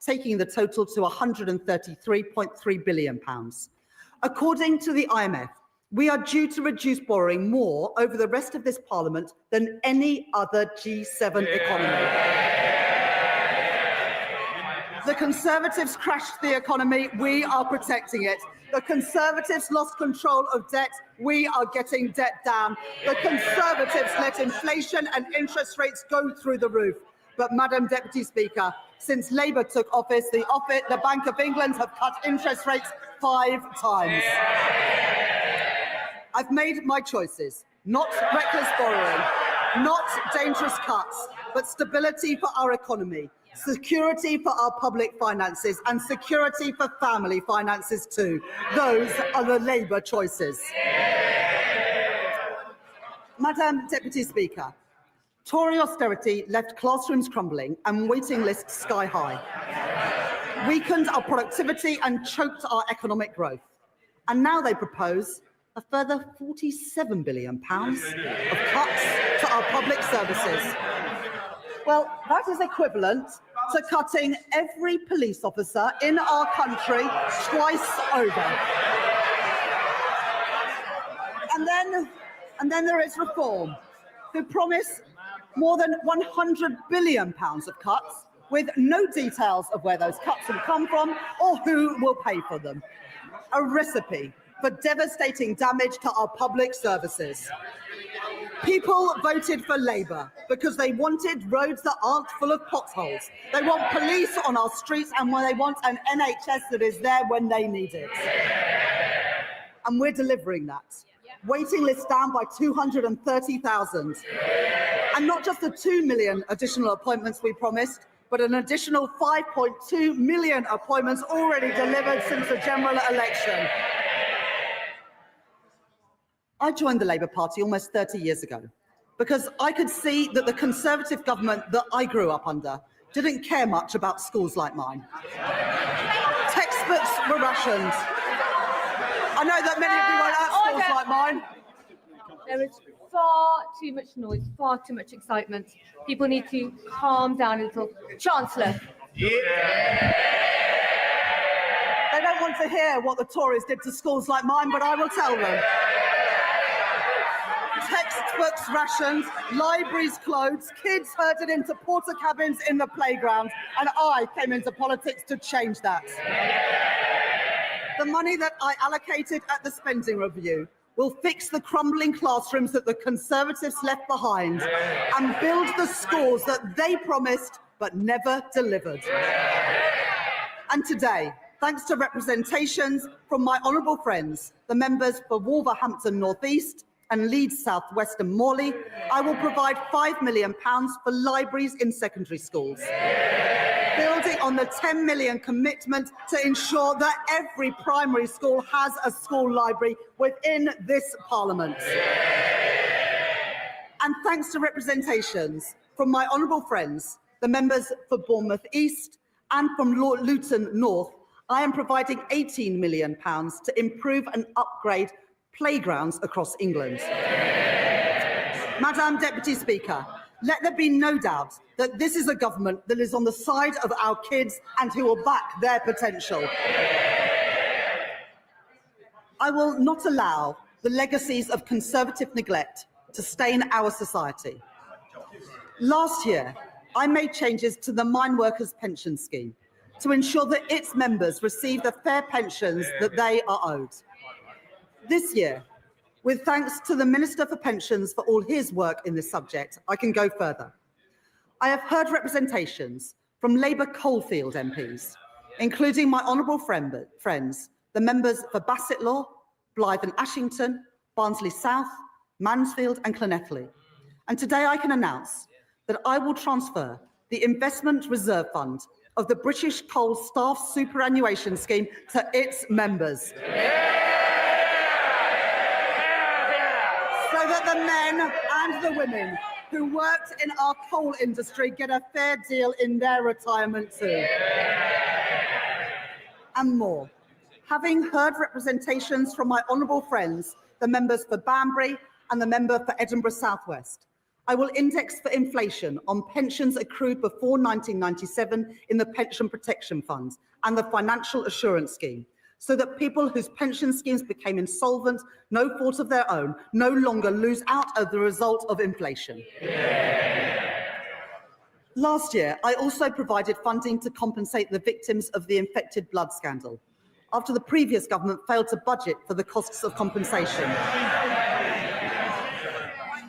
[SPEAKER 16] taking the total to £133.3 billion. According to the IMF, we are due to reduce borrowing more over the rest of this Parliament than any other G7 economy. The Conservatives crashed the economy, we are protecting it. The Conservatives lost control of debt, we are getting debt down. The Conservatives let inflation and interest rates go through the roof. But, Madam Deputy Speaker, since Labour took office, the Bank of England have cut interest rates 5 times. I've made my choices. Not reckless borrowing, not dangerous cuts, but stability for our economy, security for our public finances, and security for family finances too. Those are the Labour choices. Madam Deputy Speaker, Tory austerity left classrooms crumbling and waiting lists sky high, weakened our productivity and choked our economic growth. And now they propose a further £47 billion of cuts to our public services. Well, that is equivalent to cutting every police officer in our country twice over. And then there is Reform, who promise more than £100 billion of cuts, with no details of where those cuts will come from or who will pay for them. A recipe for devastating damage to our public services. People voted for Labour because they wanted roads that aren't full of potholes. They want police on our streets, and they want an NHS that is there when they need it. And we're delivering that. Waiting lists down by 230,000. And not just the 2 million additional appointments we promised, but an additional 5.2 million appointments already delivered since the general election. I joined the Labour Party almost 30 years ago because I could see that the Conservative government that I grew up under didn't care much about schools like mine. Textbooks were rationed. I know that many of you weren't at schools like mine.
[SPEAKER 15] There is far too much noise, far too much excitement. People need to calm down a little. Chancellor.
[SPEAKER 16] Yeah. They don't want to hear what the Tories did to schools like mine, but I will tell them. Textbooks rationed, libraries closed, kids herded into porter cabins in the playground, and I came into politics to change that. The money that I allocated at the spending review will fix the crumbling classrooms that the Conservatives left behind and build the schools that they promised but never delivered. And today, thanks to representations from my honourable friends, the members for Wolverhampton North East and Leeds South West and Morley, I will provide £5 million for libraries in secondary schools, building on the £10 million commitment to ensure that every primary school has a school library within this Parliament. And thanks to representations from my honourable friends, the members for Bournemouth East and from Luton North, I am providing £18 million to improve and upgrade playgrounds across England. Madam Deputy Speaker, let there be no doubt that this is a government that is on the side of our kids and who will back their potential. I will not allow the legacies of Conservative neglect to stain our society. Last year, I made changes to the Mine Workers Pension Scheme to ensure that its members receive the fair pensions that they are owed. This year, with thanks to the Minister for Pensions for all his work in this subject, I can go further. I have heard representations from Labour Coalfield MPs, including my honourable friends, the members for Bassetlaw, Blythe and Ashington, Barnsley South, Mansfield and Llanelli. And today I can announce that I will transfer the Investment Reserve Fund of the British Coal Staff Superannuation Scheme to its members. So that the men and the women who worked in our coal industry get a fair deal in their retirement too. And more. Having heard representations from my honourable friends, the members for Banbury and the member for Edinburgh South West, I will index for inflation on pensions accrued before 1997 in the Pension Protection Fund and the Financial Assurance Scheme, so that people whose pension schemes became insolvent, no fault of their own, no longer lose out as the result of inflation. Last year, I also provided funding to compensate the victims of the infected blood scandal, after the previous government failed to budget for the costs of compensation.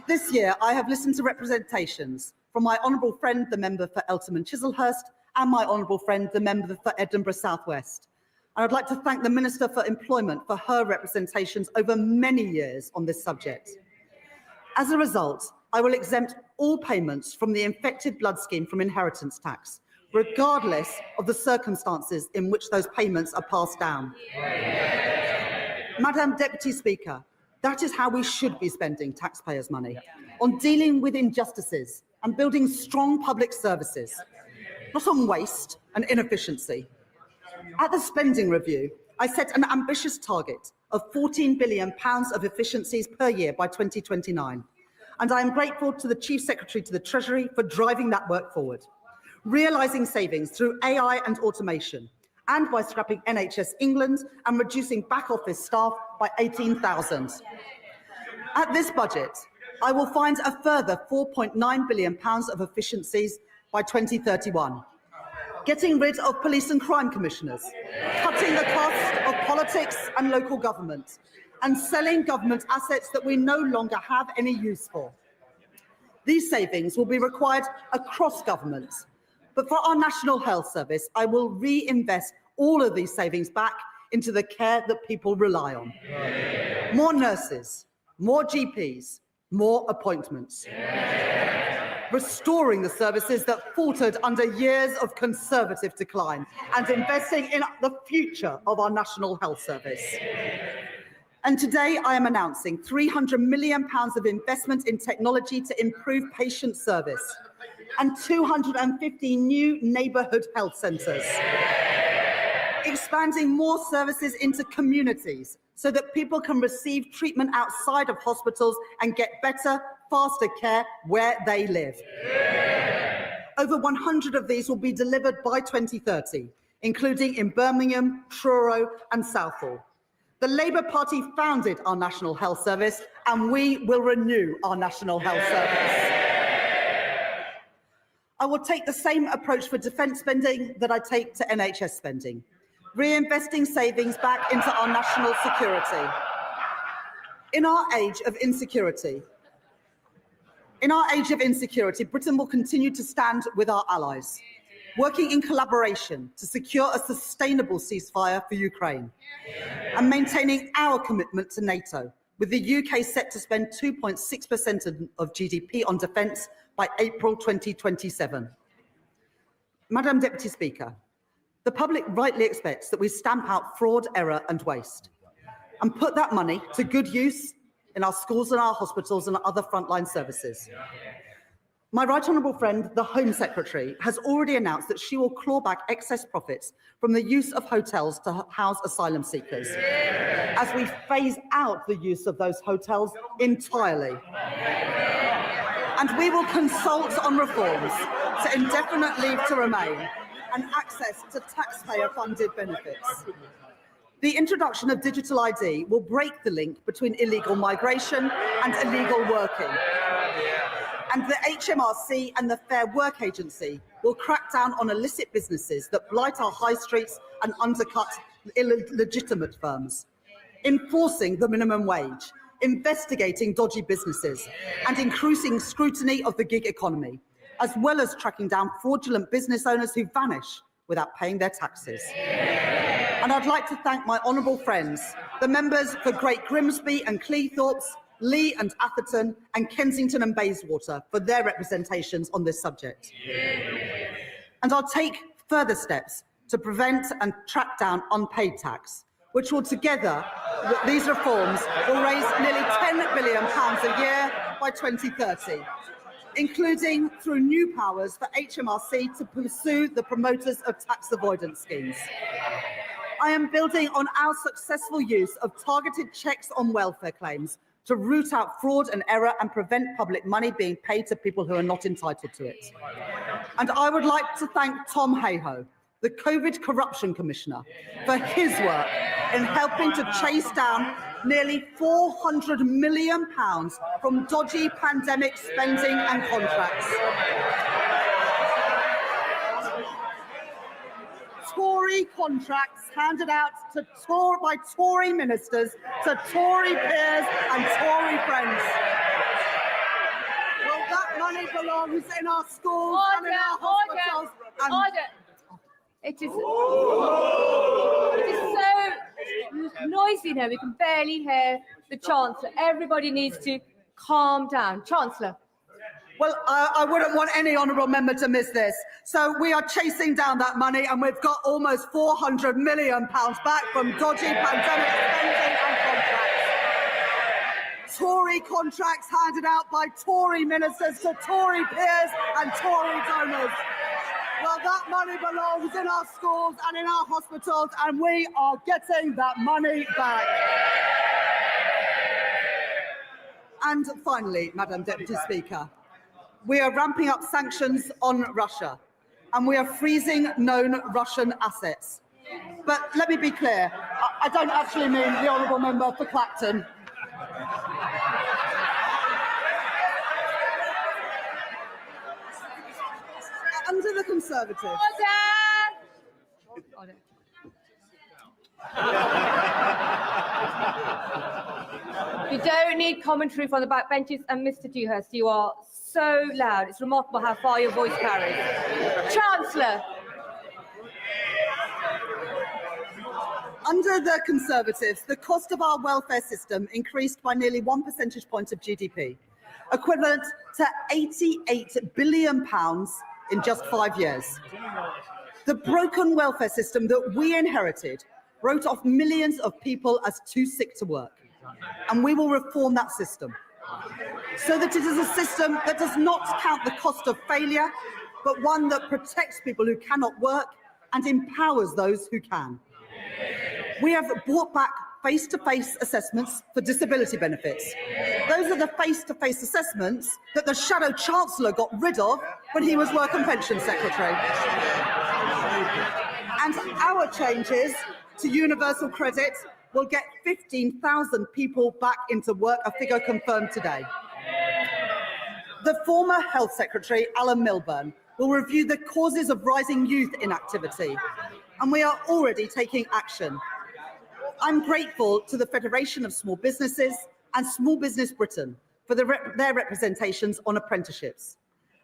[SPEAKER 16] This year, I have listened to representations from my honourable friend, the member for Eltham and Chislehurst, and my honourable friend, the member for Edinburgh South West. And I'd like to thank the Minister for Employment for her representations over many years on this subject. As a result, I will exempt all payments from the infected blood scheme from inheritance tax, regardless of the circumstances in which those payments are passed down. Madam Deputy Speaker, that is how we should be spending taxpayers' money, on dealing with injustices and building strong public services, not on waste and inefficiency. At the spending review, I set an ambitious target of £14 billion of efficiencies per year by 2029, and I am grateful to the Chief Secretary to the Treasury for driving that work forward, realising savings through AI and automation, and by scrapping NHS England and reducing back office staff by 18,000. At this budget, I will find a further £4.9 billion of efficiencies by 2031, getting rid of police and crime commissioners, cutting the cost of politics and local government, and selling government assets that we no longer have any use for. These savings will be required across government, but for our National Health Service, I will reinvest all of these savings back into the care that people rely on. More nurses, more GPs, more appointments. Restoring the services that faltered under years of Conservative decline and investing in the future of our National Health Service. And today I am announcing £300 million of investment in technology to improve patient service and 250 new neighbourhood health centres, expanding more services into communities so that people can receive treatment outside of hospitals and get better, faster care where they live. Over 100 of these will be delivered by 2030, including in Birmingham, Truro and Southall. The Labour Party founded our National Health Service, and we will renew our National Health Service. I will take the same approach for defence spending that I take to NHS spending, reinvesting savings back into our national security. In our age of insecurity, In our age of insecurity, Britain will continue to stand with our allies, working in collaboration to secure a sustainable ceasefire for Ukraine and maintaining our commitment to NATO, with the UK set to spend 2.6% of GDP on defence by April 2027. Madam Deputy Speaker, the public rightly expects that we stamp out fraud, error and waste and put that money to good use in our schools and our hospitals and other frontline services. My right honourable friend, the Home Secretary, has already announced that she will claw back excess profits from the use of hotels to house asylum seekers, as we phase out the use of those hotels entirely. And we will consult on reforms to indefinite leave to remain and access to taxpayer-funded benefits. The introduction of digital ID will break the link between illegal migration and illegal working. And the HMRC and the Fair Work Agency will crack down on illicit businesses that blight our high streets and undercut illegitimate firms, enforcing the minimum wage, investigating dodgy businesses, and increasing scrutiny of the gig economy, as well as tracking down fraudulent business owners who vanish without paying their taxes. And I'd like to thank my honourable friends, the members for Great Grimsby and Cleethorpes, Lee and Atherton, and Kensington and Bayswater for their representations on this subject. And I'll take further steps to prevent and track down unpaid tax, which will together, these reforms will raise nearly £10 billion a year by 2030, including through new powers for HMRC to pursue the promoters of tax avoidance schemes. I am building on our successful use of targeted checks on welfare claims to root out fraud and error and prevent public money being paid to people who are not entitled to it. And I would like to thank Tom Hayhoe, the COVID Corruption Commissioner, for his work in helping to chase down nearly £400 million from dodgy pandemic spending and contracts. Tory contracts handed out to by Tory ministers to Tory peers and Tory friends. Well, that money belongs in our schools and in our hospitals.
[SPEAKER 15] It is so noisy now, we can barely hear the Chancellor. Everybody needs to calm down. Chancellor.
[SPEAKER 16] Well, I wouldn't want any honourable member to miss this. So we are chasing down that money and we've got almost £400 million back from dodgy pandemic spending and contracts. Tory contracts handed out by Tory ministers to Tory peers and Tory donors. Well, that money belongs in our schools and in our hospitals, and we are getting that money back. And finally, Madam Deputy Speaker, we are ramping up sanctions on Russia, and we are freezing known Russian assets. But let me be clear, I don't actually mean the honourable member for Clacton. Under the Conservatives.
[SPEAKER 15] Order. You don't need commentary from the backbenches, and Mr. Dewhurst, you are so loud. It's remarkable how far your voice carries. Chancellor.
[SPEAKER 16] Under the Conservatives, the cost of our welfare system increased by nearly 1 percentage point of GDP, equivalent to £88 billion in just 5 years. The broken welfare system that we inherited wrote off millions of people as too sick to work, and we will reform that system so that it is a system that does not count the cost of failure, but one that protects people who cannot work and empowers those who can. We have brought back face-to-face assessments for disability benefits. Those are the face-to-face assessments that the Shadow Chancellor got rid of when he was Work and Pension Secretary. And our changes to universal credit will get 15,000 people back into work, a figure confirmed today. The former Health Secretary, Alan Milburn, will review the causes of rising youth inactivity, and we are already taking action. I'm grateful to the Federation of Small Businesses and Small Business Britain for their representations on apprenticeships.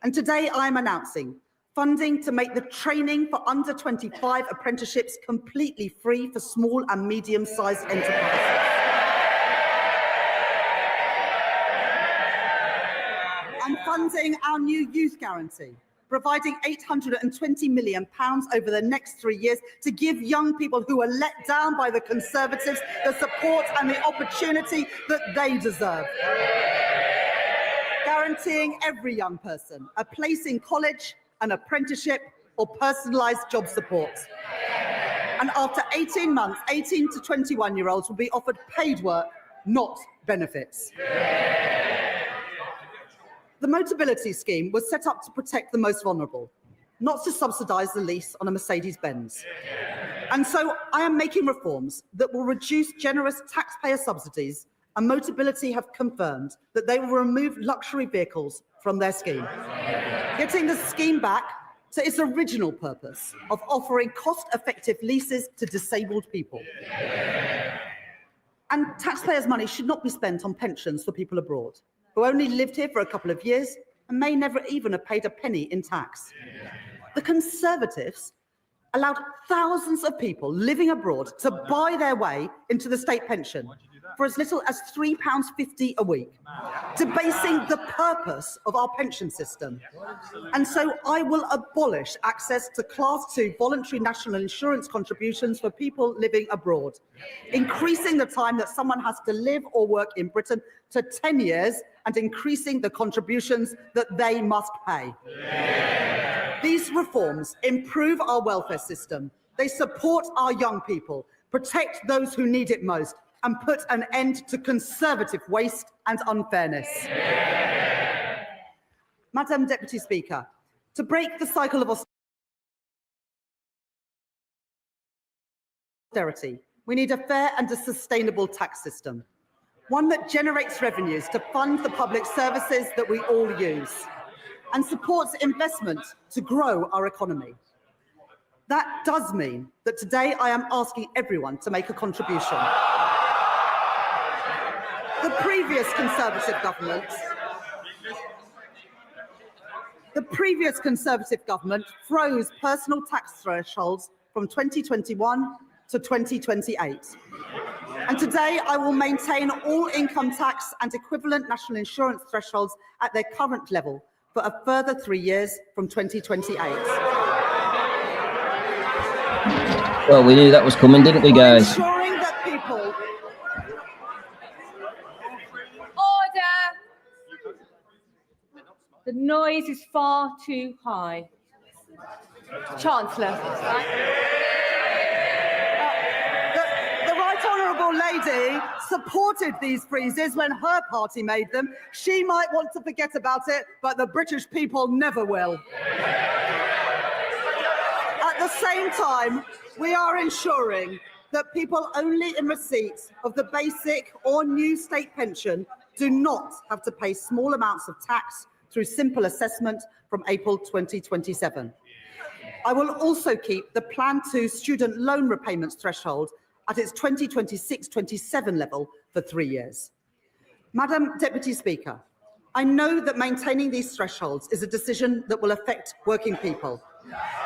[SPEAKER 16] And today I am announcing funding to make the training for under 25 apprenticeships completely free for small and medium-sized enterprises. And funding our new youth guarantee, providing £820 million over the next 3 years to give young people who are let down by the Conservatives the support and the opportunity that they deserve. Guaranteeing every young person a place in college, an apprenticeship or personalised job support. And after 18 months, 18 to 21-year-olds will be offered paid work, not benefits. The Motability Scheme was set up to protect the most vulnerable, not to subsidise the lease on a Mercedes-Benz. And so I am making reforms that will reduce generous taxpayer subsidies, and Motability have confirmed that they will remove luxury vehicles from their scheme, getting the scheme back to its original purpose of offering cost-effective leases to disabled people. And taxpayers' money should not be spent on pensions for people abroad, who only lived here for a couple of years and may never even have paid a penny in tax. The Conservatives allowed thousands of people living abroad to buy their way into the state pension for as little as £3.50 a week, debasing the purpose of our pension system. And so I will abolish access to Class 2 voluntary national insurance contributions for people living abroad, increasing the time that someone has to live or work in Britain to 10 years and increasing the contributions that they must pay. These reforms improve our welfare system. They support our young people, protect those who need it most, and put an end to Conservative waste and unfairness. Madam Deputy Speaker, to break the cycle of austerity, we need a fair and a sustainable tax system, one that generates revenues to fund the public services that we all use and supports investment to grow our economy. That does mean that today I am asking everyone to make a contribution. The previous Conservative government froze personal tax thresholds from 2021 to 2028. And today I will maintain all income tax and equivalent national insurance thresholds at their current level for a further 3 years from 2028.
[SPEAKER 1] Well, we knew that was coming, didn't we, guys?
[SPEAKER 16] Ensuring that people...
[SPEAKER 15] Order! The noise is far too high. Chancellor.
[SPEAKER 16] The Right Honourable Lady supported these freezes when her party made them. She might want to forget about it, but the British people never will. At the same time, we are ensuring that people only in receipt of the basic or new state pension do not have to pay small amounts of tax through simple assessment from April 2027. I will also keep the Plan 2 student loan repayments threshold at its 2026-27 level for 3 years. Madam Deputy Speaker, I know that maintaining these thresholds is a decision that will affect working people.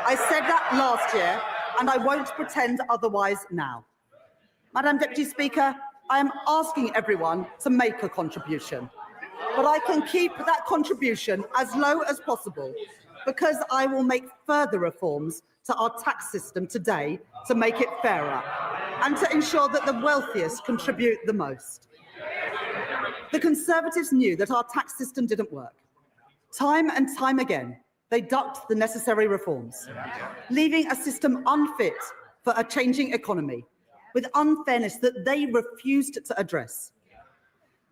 [SPEAKER 16] I said that last year, and I won't pretend otherwise now. Madam Deputy Speaker, I am asking everyone to make a contribution, but I can keep that contribution as low as possible because I will make further reforms to our tax system today to make it fairer and to ensure that the wealthiest contribute the most. The Conservatives knew that our tax system didn't work. Time and time again, they ducked the necessary reforms, leaving a system unfit for a changing economy, with unfairness that they refused to address.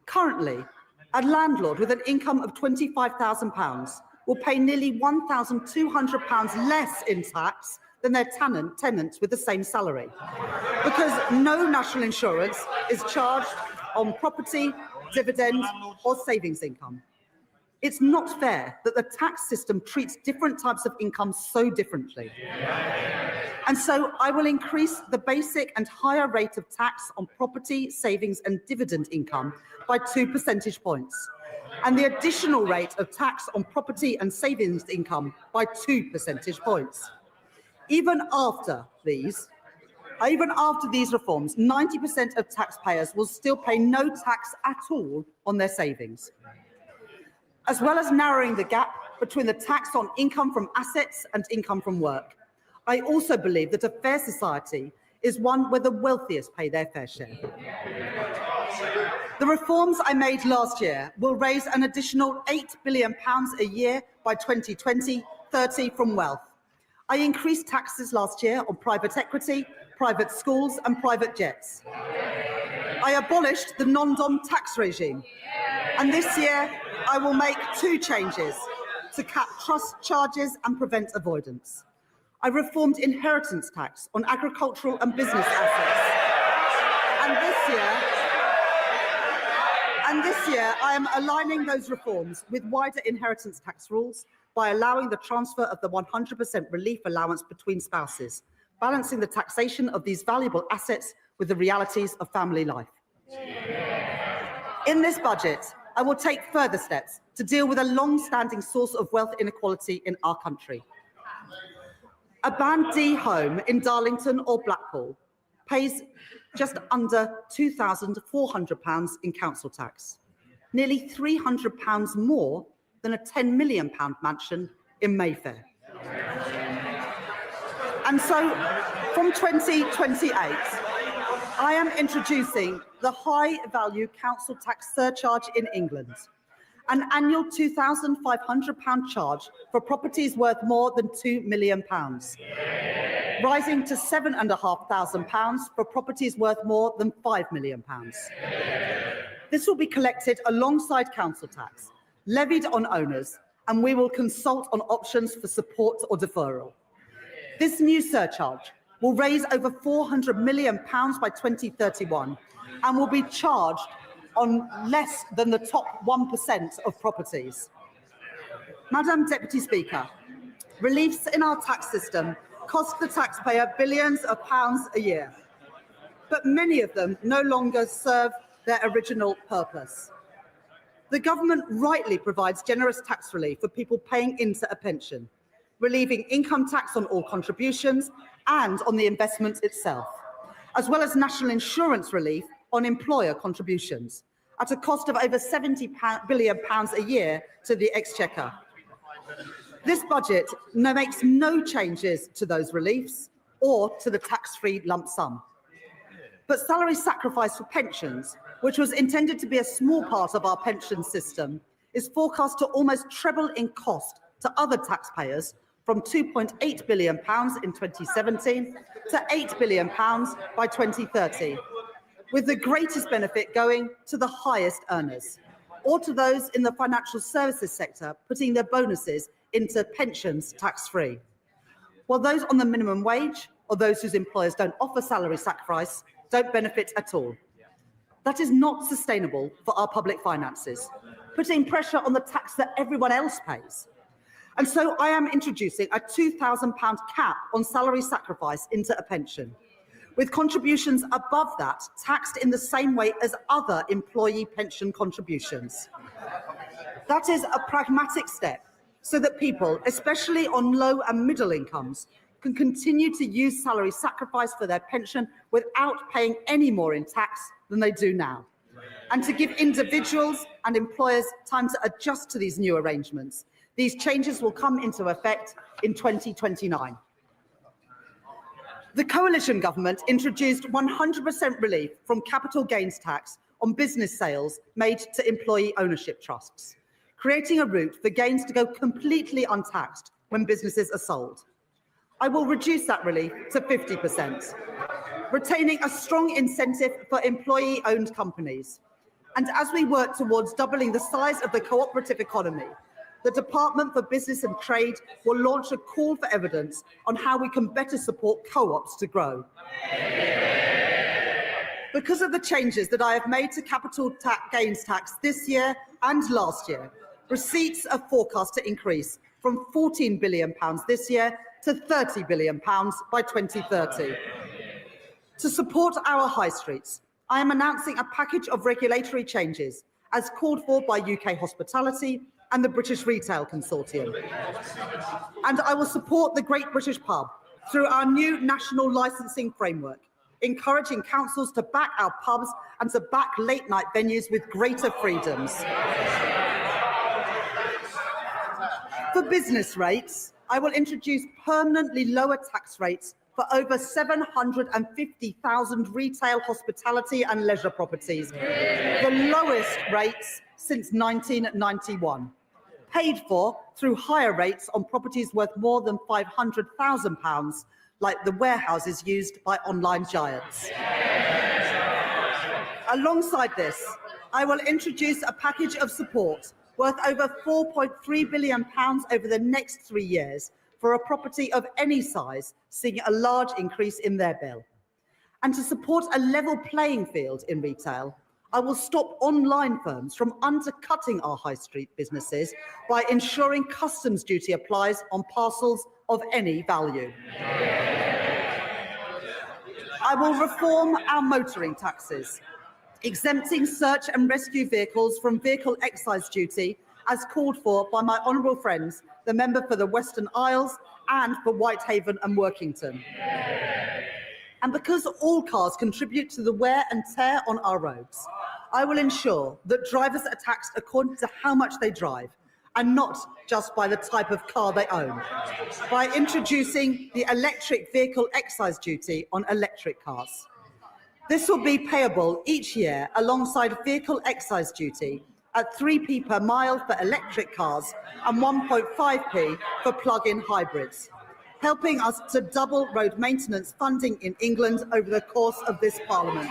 [SPEAKER 16] Currently, a landlord with an income of £25,000 will pay nearly £1,200 less in tax than their tenant with the same salary, because no national insurance is charged on property, dividend or savings income. It's not fair that the tax system treats different types of income so differently. And so I will increase the basic and higher rate of tax on property, savings and dividend income by 2 percentage points, and the additional rate of tax on property and savings income by 2 percentage points. Even after these reforms, 90% of taxpayers will still pay no tax at all on their savings. As well as narrowing the gap between the tax on income from assets and income from work, I also believe that a fair society is one where the wealthiest pay their fair share. The reforms I made last year will raise an additional £8 billion a year by 2030 from wealth. I increased taxes last year on private equity, private schools and private jets. I abolished the non-dom tax regime. And this year, I will make 2 changes to cap trust charges and prevent avoidance. I reformed inheritance tax on agricultural and business assets. And this year, I am aligning those reforms with wider inheritance tax rules by allowing the transfer of the 100% relief allowance between spouses, balancing the taxation of these valuable assets with the realities of family life. In this budget, I will take further steps to deal with a long-standing source of wealth inequality in our country. A Band D home in Darlington or Blackpool pays just under £2,400 in council tax, nearly £300 more than a £10 million mansion in Mayfair. And so, from 2028, I am introducing the high-value council tax surcharge in England, an annual £2,500 charge for properties worth more than £2 million, rising to £7,500 for properties worth more than £5 million. This will be collected alongside council tax, levied on owners, and we will consult on options for support or deferral. This new surcharge will raise over £400 million by 2031 and will be charged on less than the top 1% of properties. Madam Deputy Speaker, reliefs in our tax system cost the taxpayer billions of pounds a year, but many of them no longer serve their original purpose. The government rightly provides generous tax relief for people paying into a pension, relieving income tax on all contributions and on the investment itself, as well as national insurance relief on employer contributions at a cost of over £70 billion a year to the Exchequer. This budget makes no changes to those reliefs or to the tax-free lump sum. But salary sacrifice for pensions, which was intended to be a small part of our pension system, is forecast to almost treble in cost to other taxpayers from £2.8 billion in 2017 to £8 billion by 2030, with the greatest benefit going to the highest earners, or to those in the financial services sector putting their bonuses into pensions tax-free, while those on the minimum wage or those whose employers don't offer salary sacrifice don't benefit at all. That is not sustainable for our public finances, putting pressure on the tax that everyone else pays. And so I am introducing a £2,000 cap on salary sacrifice into a pension, with contributions above that taxed in the same way as other employee pension contributions. That is a pragmatic step so that people, especially on low and middle incomes, can continue to use salary sacrifice for their pension without paying any more in tax than they do now, and to give individuals and employers time to adjust to these new arrangements. These changes will come into effect in 2029. The coalition government introduced 100% relief from capital gains tax on business sales made to employee ownership trusts, creating a route for gains to go completely untaxed when businesses are sold. I will reduce that relief to 50%, retaining a strong incentive for employee-owned companies. And as we work towards doubling the size of the cooperative economy, the Department for Business and Trade will launch a call for evidence on how we can better support co-ops to grow. Because of the changes that I have made to capital gains tax this year and last year, receipts are forecast to increase from £14 billion this year to £30 billion by 2030. To support our high streets, I am announcing a package of regulatory changes as called for by UK Hospitality and the British Retail Consortium. And I will support the Great British Pub through our new national licensing framework, encouraging councils to back our pubs and to back late-night venues with greater freedoms. For business rates, I will introduce permanently lower tax rates for over 750,000 retail, hospitality and leisure properties, the lowest rates since 1991, paid for through higher rates on properties worth more than £500,000, like the warehouses used by online giants. Alongside this, I will introduce a package of support worth over £4.3 billion over the next 3 years for a property of any size seeing a large increase in their bill. And to support a level playing field in retail, I will stop online firms from undercutting our high street businesses by ensuring customs duty applies on parcels of any value. I will reform our motoring taxes, exempting search and rescue vehicles from vehicle excise duty as called for by my honourable friends, the member for the Western Isles and for Whitehaven and Workington. And because all cars contribute to the wear and tear on our roads, I will ensure that drivers are taxed according to how much they drive and not just by the type of car they own, by introducing the electric vehicle excise duty on electric cars. This will be payable each year alongside vehicle excise duty at 3p per mile for electric cars and 1.5p for plug-in hybrids, helping us to double road maintenance funding in England over the course of this Parliament.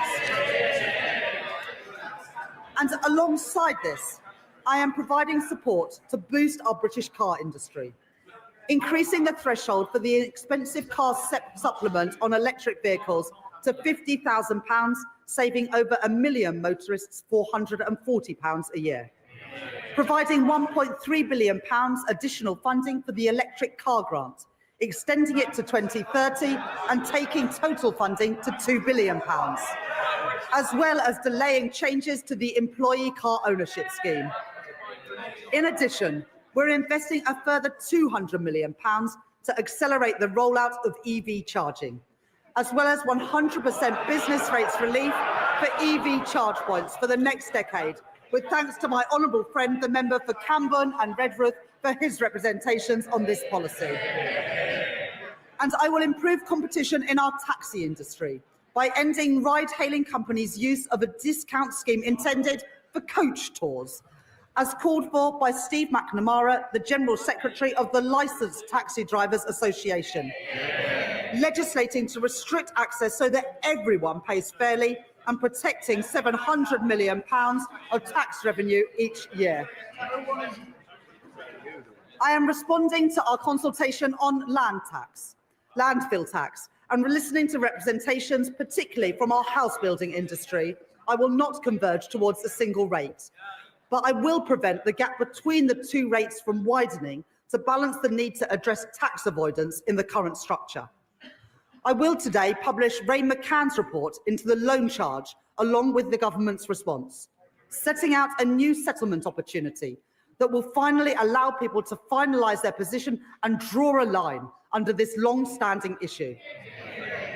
[SPEAKER 16] And alongside this, I am providing support to boost our British car industry, increasing the threshold for the expensive car supplement on electric vehicles to £50,000, saving over 1 million motorists £440 a year. Providing £1.3 billion additional funding for the electric car grant, extending it to 2030 and taking total funding to £2 billion, as well as delaying changes to the employee car ownership scheme. In addition, we're investing a further £200 million to accelerate the rollout of EV charging, as well as 100% business rates relief for EV charge points for the next decade, with thanks to my honourable friend, the member for Camborne and Redruth, for his representations on this policy. And I will improve competition in our taxi industry by ending ride-hailing companies' use of a discount scheme intended for coach tours, as called for by Steve McNamara, the General Secretary of the Licensed Taxi Drivers Association, legislating to restrict access so that everyone pays fairly and protecting £700 million of tax revenue each year. I am responding to our consultation on landfill tax, and listening to representations, particularly from our house building industry. I will not converge towards a single rate, but I will prevent the gap between the two rates from widening to balance the need to address tax avoidance in the current structure. I will today publish Ray McCann's report into the loan charge along with the government's response, setting out a new settlement opportunity that will finally allow people to finalise their position and draw a line under this long-standing issue.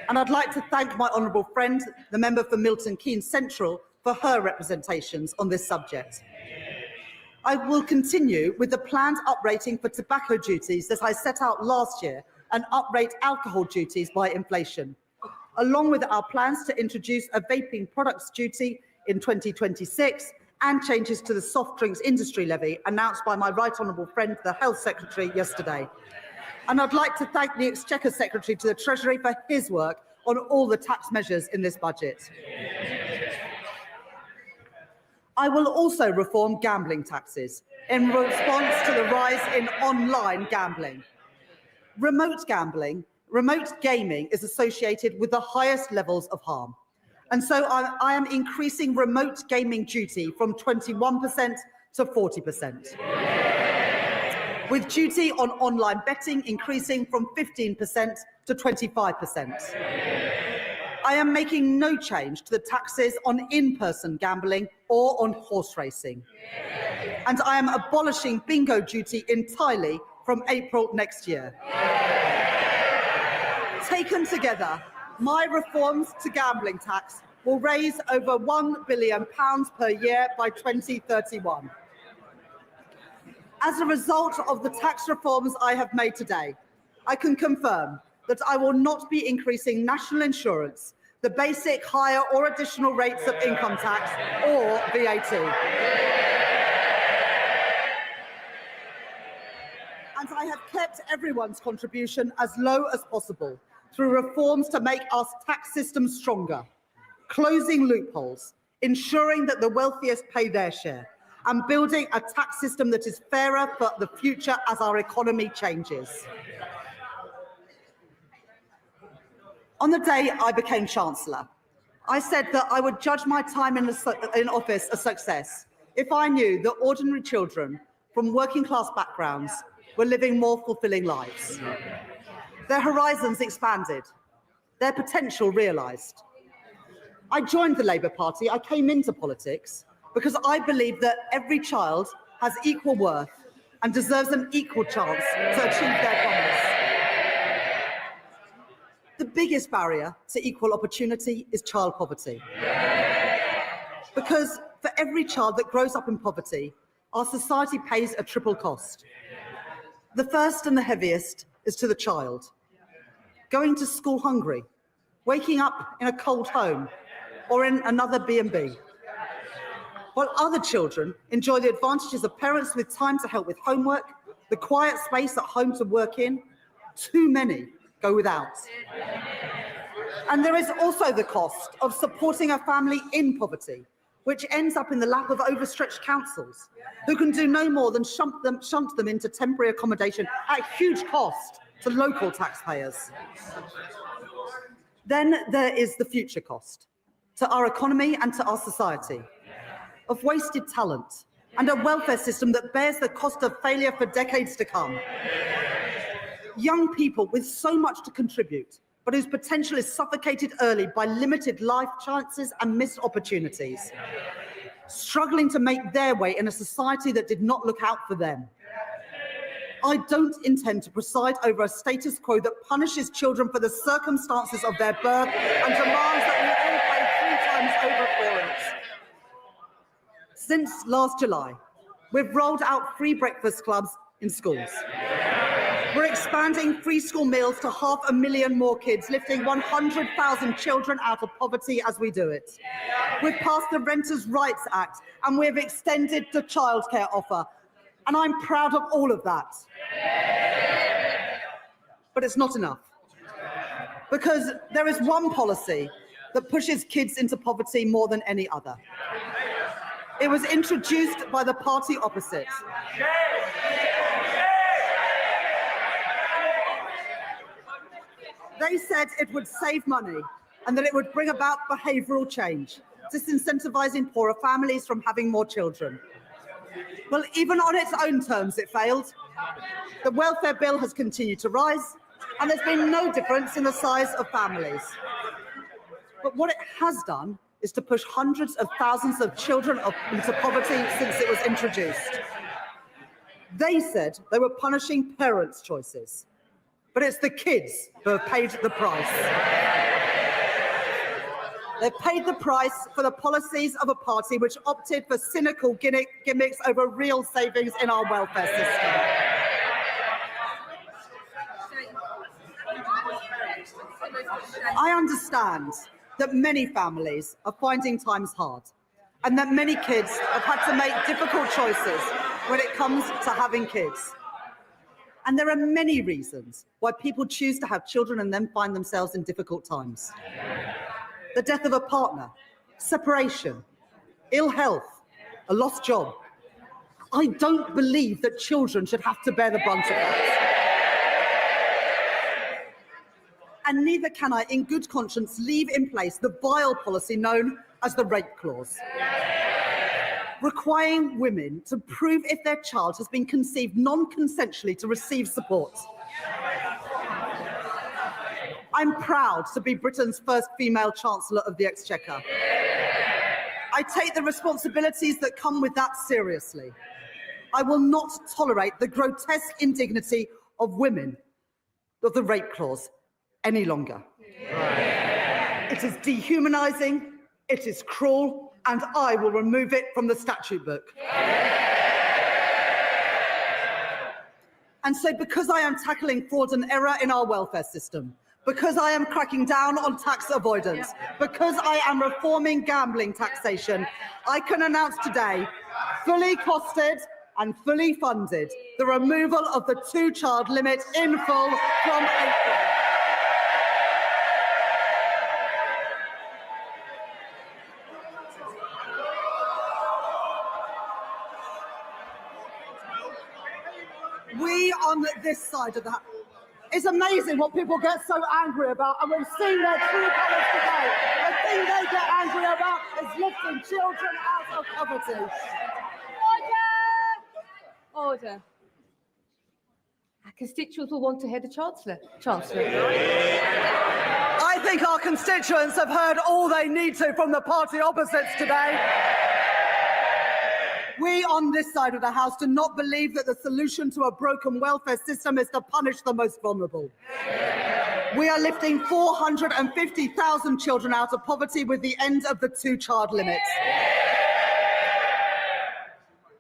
[SPEAKER 16] And I'd like to thank my honourable friend, the member for Milton Keynes Central, for her representations on this subject. I will continue with the planned uprating for tobacco duties that I set out last year and uprate alcohol duties by inflation, along with our plans to introduce a vaping products duty in 2026 and changes to the soft drinks industry levy announced by my right honourable friend, the Health Secretary, yesterday. And I'd like to thank the Exchequer Secretary to the Treasury for his work on all the tax measures in this budget. I will also reform gambling taxes in response to the rise in online gambling. Remote gaming is associated with the highest levels of harm. And so I am increasing remote gaming duty from 21% to 40%. With duty on online betting increasing from 15% to 25%. I am making no change to the taxes on in-person gambling or on horse racing. And I am abolishing bingo duty entirely from April next year. Taken together, my reforms to gambling tax will raise over £1 billion per year by 2031. As a result of the tax reforms I have made today, I can confirm that I will not be increasing national insurance, the basic, higher or additional rates of income tax or VAT. And I have kept everyone's contribution as low as possible through reforms to make our tax system stronger, closing loopholes, ensuring that the wealthiest pay their share, and building a tax system that is fairer for the future as our economy changes. On the day I became Chancellor, I said that I would judge my time in office a success if I knew that ordinary children from working class backgrounds were living more fulfilling lives. Their horizons expanded, their potential realised. I joined the Labour Party, I came into politics because I believe that every child has equal worth and deserves an equal chance to achieve their promise. The biggest barrier to equal opportunity is child poverty. Because for every child that grows up in poverty, our society pays a triple cost. The first and the heaviest is to the child. Going to school hungry, waking up in a cold home or in another B&B. While other children enjoy the advantages of parents with time to help with homework, the quiet space at home to work in, too many go without. And there is also the cost of supporting a family in poverty, which ends up in the lap of overstretched councils, who can do no more than shunt them into temporary accommodation at huge cost to local taxpayers. Then there is the future cost to our economy and to our society, of wasted talent and a welfare system that bears the cost of failure for decades to come. Young people with so much to contribute, but whose potential is suffocated early by limited life chances and missed opportunities, struggling to make their way in a society that did not look out for them. I don't intend to preside over a status quo that punishes children for the circumstances of their birth and demands that we all pay 3 times over for it. Since last July, we've rolled out free breakfast clubs in schools. We're expanding free school meals to 500,000 more kids, lifting 100,000 children out of poverty as we do it. We've passed the Renters' Rights Act and we've extended the childcare offer. And I'm proud of all of that. But it's not enough. Because there is one policy that pushes kids into poverty more than any other. It was introduced by the party opposite. They said it would save money and that it would bring about behavioural change, disincentivising poorer families from having more children. Well, even on its own terms, it failed. The welfare bill has continued to rise, and there's been no difference in the size of families. But what it has done is to push hundreds of thousands of children into poverty since it was introduced. They said they were punishing parents' choices, but it's the kids who have paid the price. They've paid the price for the policies of a party which opted for cynical gimmicks over real savings in our welfare system. I understand that many families are finding times hard and that many kids have had to make difficult choices when it comes to having kids. And there are many reasons why people choose to have children and then find themselves in difficult times. The death of a partner, separation, ill health, a lost job. I don't believe that children should have to bear the brunt of that. And neither can I, in good conscience, leave in place the vile policy known as the rape clause, requiring women to prove if their child has been conceived non-consensually to receive support. I'm proud to be Britain's first female Chancellor of the Exchequer. I take the responsibilities that come with that seriously. I will not tolerate the grotesque indignity of women of the rape clause any longer. It is dehumanising, it is cruel, and I will remove it from the statute book. And so because I am tackling fraud and error in our welfare system, because I am cracking down on tax avoidance, because I am reforming gambling taxation, I can announce today, fully costed and fully funded, the removal of the 2-child limit in full from April. We on this side of the house. It's amazing what people get so angry about, and we've seen their true colours today. The thing they get angry about is lifting children out of poverty.
[SPEAKER 15] Order. Our constituents will want to hear the Chancellor.
[SPEAKER 16] I think our constituents have heard all they need to from the party opposites today. We on this side of the House do not believe that the solution to a broken welfare system is to punish the most vulnerable. We are lifting 450,000 children out of poverty with the end of the 2-child limit.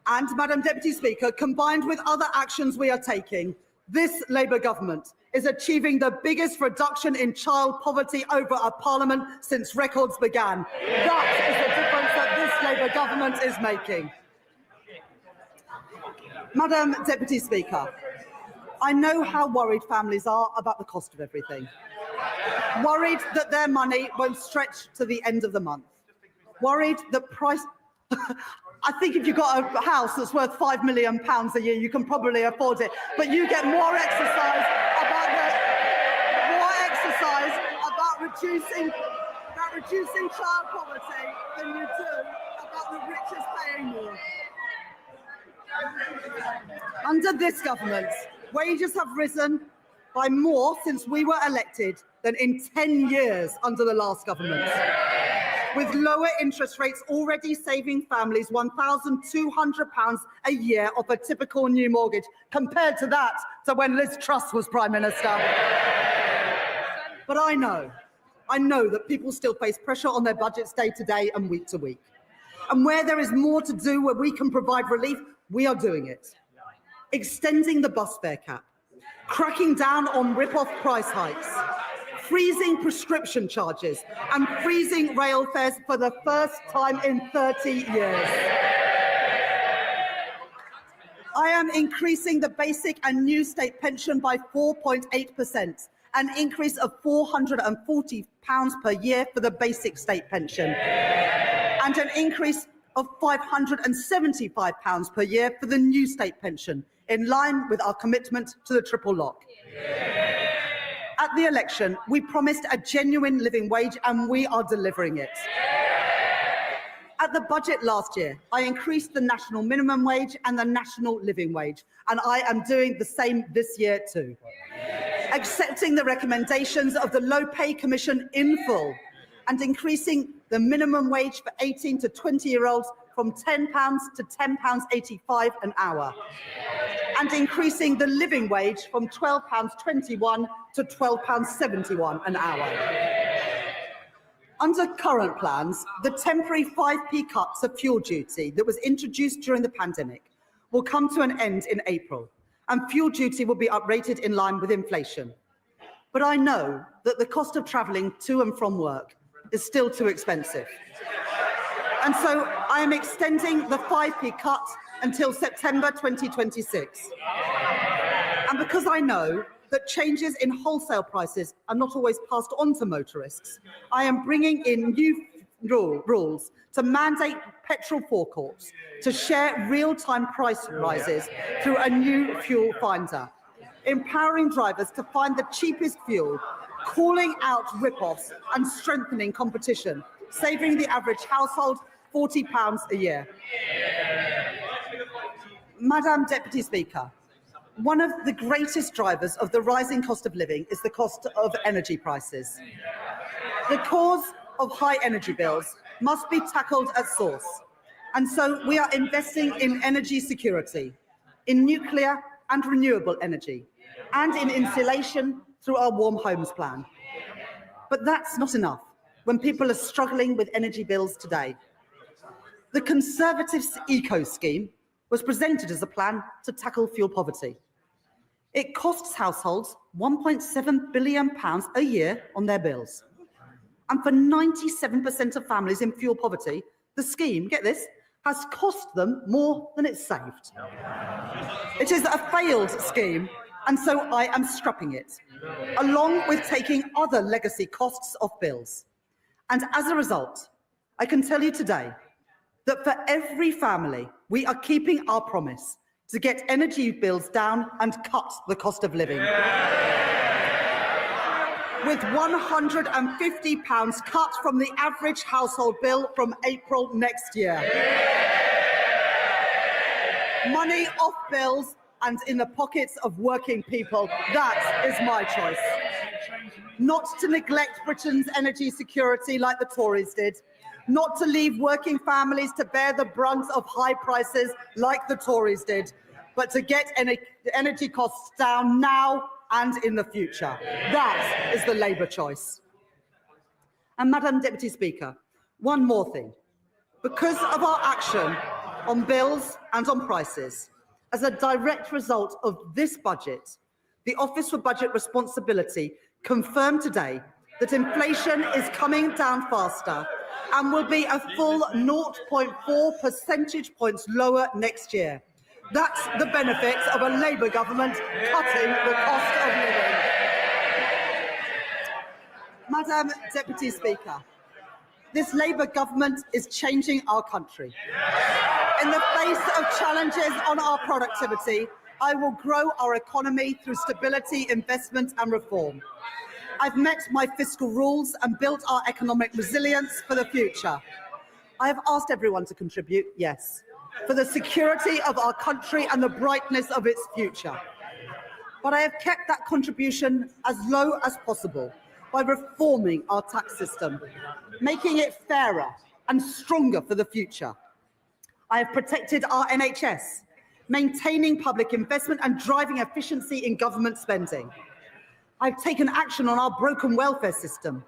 [SPEAKER 16] And, Madam Deputy Speaker, combined with other actions we are taking, this Labour government is achieving the biggest reduction in child poverty over a parliament since records began. That is the difference that this Labour government is making. Madam Deputy Speaker, I know how worried families are about the cost of everything. Worried that their money won't stretch to the end of the month. Worried that price... I think if you've got a house that's worth £5 million a year, you can probably afford it. But you get more exercise about reducing child poverty than you do about the richest paying more. Under this government, wages have risen by more since we were elected than in 10 years under the last government, with lower interest rates already saving families £1,200 a year off a typical new mortgage, compared to that to when Liz Truss was Prime Minister. But I know that people still face pressure on their budgets day to day and week to week. And where there is more to do, where we can provide relief, we are doing it. Extending the bus fare cap, cracking down on rip-off price hikes, freezing prescription charges, and freezing rail fares for the first time in 30 years. I am increasing the basic and new state pension by 4.8%, an increase of £440 per year for the basic state pension, and an increase of £575 per year for the new state pension, in line with our commitment to the triple lock. At the election, we promised a genuine living wage, and we are delivering it. At the budget last year, I increased the national minimum wage and the national living wage, and I am doing the same this year too. Accepting the recommendations of the Low Pay Commission in full, and increasing the minimum wage for 18 to 20-year-olds from £10 to £10.85 an hour, and increasing the living wage from £12.21 to £12.71 an hour. Under current plans, the temporary 5p cut to fuel duty that was introduced during the pandemic will come to an end in April, and fuel duty will be uprated in line with inflation. But I know that the cost of travelling to and from work is still too expensive. And so I am extending the 5p cut until September 2026. And because I know that changes in wholesale prices are not always passed on to motorists, I am bringing in new rules to mandate petrol forecourts to share real-time price rises through a new fuel finder, empowering drivers to find the cheapest fuel, calling out rip-offs and strengthening competition, saving the average household £40 a year. Madam Deputy Speaker, One of the greatest drivers of the rising cost of living is the cost of energy prices. The cause of high energy bills must be tackled at source, and so we are investing in energy security, in nuclear and renewable energy, and in insulation through our Warm Homes Plan. But that's not enough when people are struggling with energy bills today. The Conservatives' Eco Scheme was presented as a plan to tackle fuel poverty. It costs households £1.7 billion a year on their bills. And for 97% of families in fuel poverty, the scheme, get this, has cost them more than it's saved. It is a failed scheme, and so I am scrapping it, along with taking other legacy costs off bills. And as a result, I can tell you today that for every family, we are keeping our promise to get energy bills down and cut the cost of living. With £150 cut from the average household bill from April next year. Money off bills and in the pockets of working people, that is my choice. Not to neglect Britain's energy security like the Tories did, not to leave working families to bear the brunt of high prices like the Tories did, but to get energy costs down now and in the future. That is the Labour choice. And Madam Deputy Speaker, one more thing. Because of our action on bills and on prices, as a direct result of this budget, the Office for Budget Responsibility confirmed today that inflation is coming down faster and will be a full 0.4 percentage points lower next year. That's the benefit of a Labour government cutting the cost of living. Madam Deputy Speaker, this Labour government is changing our country. In the face of challenges on our productivity, I will grow our economy through stability, investment and reform. I've met my fiscal rules and built our economic resilience for the future. I have asked everyone to contribute, yes, for the security of our country and the brightness of its future. But I have kept that contribution as low as possible by reforming our tax system, making it fairer and stronger for the future. I have protected our NHS, maintaining public investment and driving efficiency in government spending. I've taken action on our broken welfare system,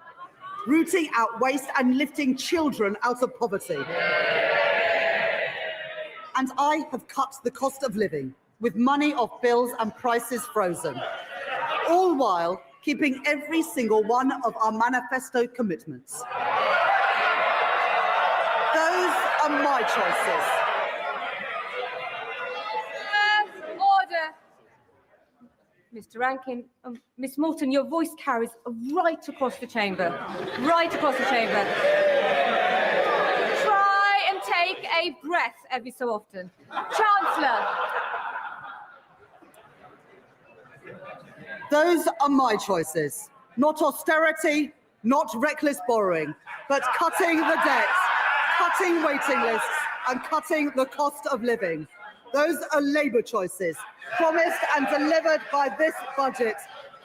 [SPEAKER 16] rooting out waste and lifting children out of poverty. And I have cut the cost of living with money off bills and prices frozen, all while keeping every single one of our manifesto commitments. Those are my choices.
[SPEAKER 15] Order. Mr. Rankin, Miss Morton, your voice carries right across the chamber. Right across the chamber. Try and take a breath every so often. Chancellor.
[SPEAKER 16] Those are my choices. Not austerity, not reckless borrowing, but cutting the debt, cutting waiting lists, and cutting the cost of living. Those are Labour choices, promised and delivered by this budget,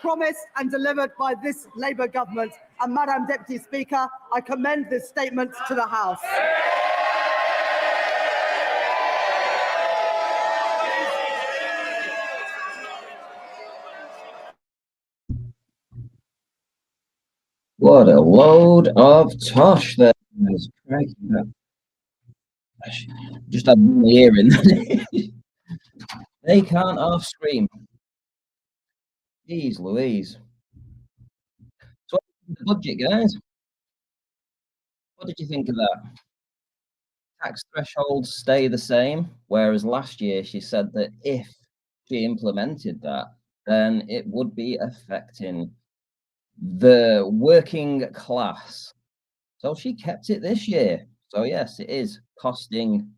[SPEAKER 16] promised and delivered by this Labour government. And Madam Deputy Speaker, I commend this statement to the House.
[SPEAKER 1] What a load of tosh there. Just had one ear in. They can't half scream. Jeez Louise. So the budget, guys. What did you think of that? Tax thresholds stay the same, whereas last year she said that if she implemented that, then it would be affecting the working class. So she kept it this year. So yes, it is costing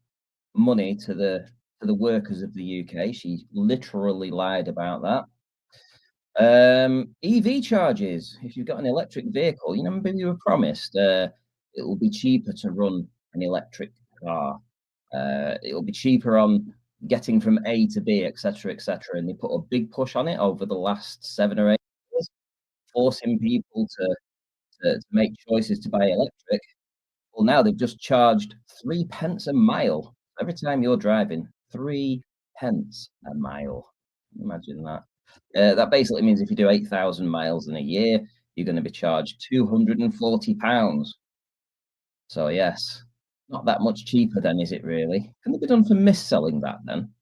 [SPEAKER 1] money to the workers of the UK. She literally lied about that. EV charges. If you've got an electric vehicle, you know, maybe you were promised it will be cheaper to run an electric car. It will be cheaper on getting from A to B, etc., and they put a big push on it over the last 7 or 8 years, forcing people to make choices to buy electric. Well, now they've just charged 3 pence a mile. Every time you're driving, 3 pence a mile. Imagine that. That basically means if you do 8,000 miles in a year, you're going to be charged £240. So yes, not that much cheaper then, is it really? Can they be done for mis-selling that then?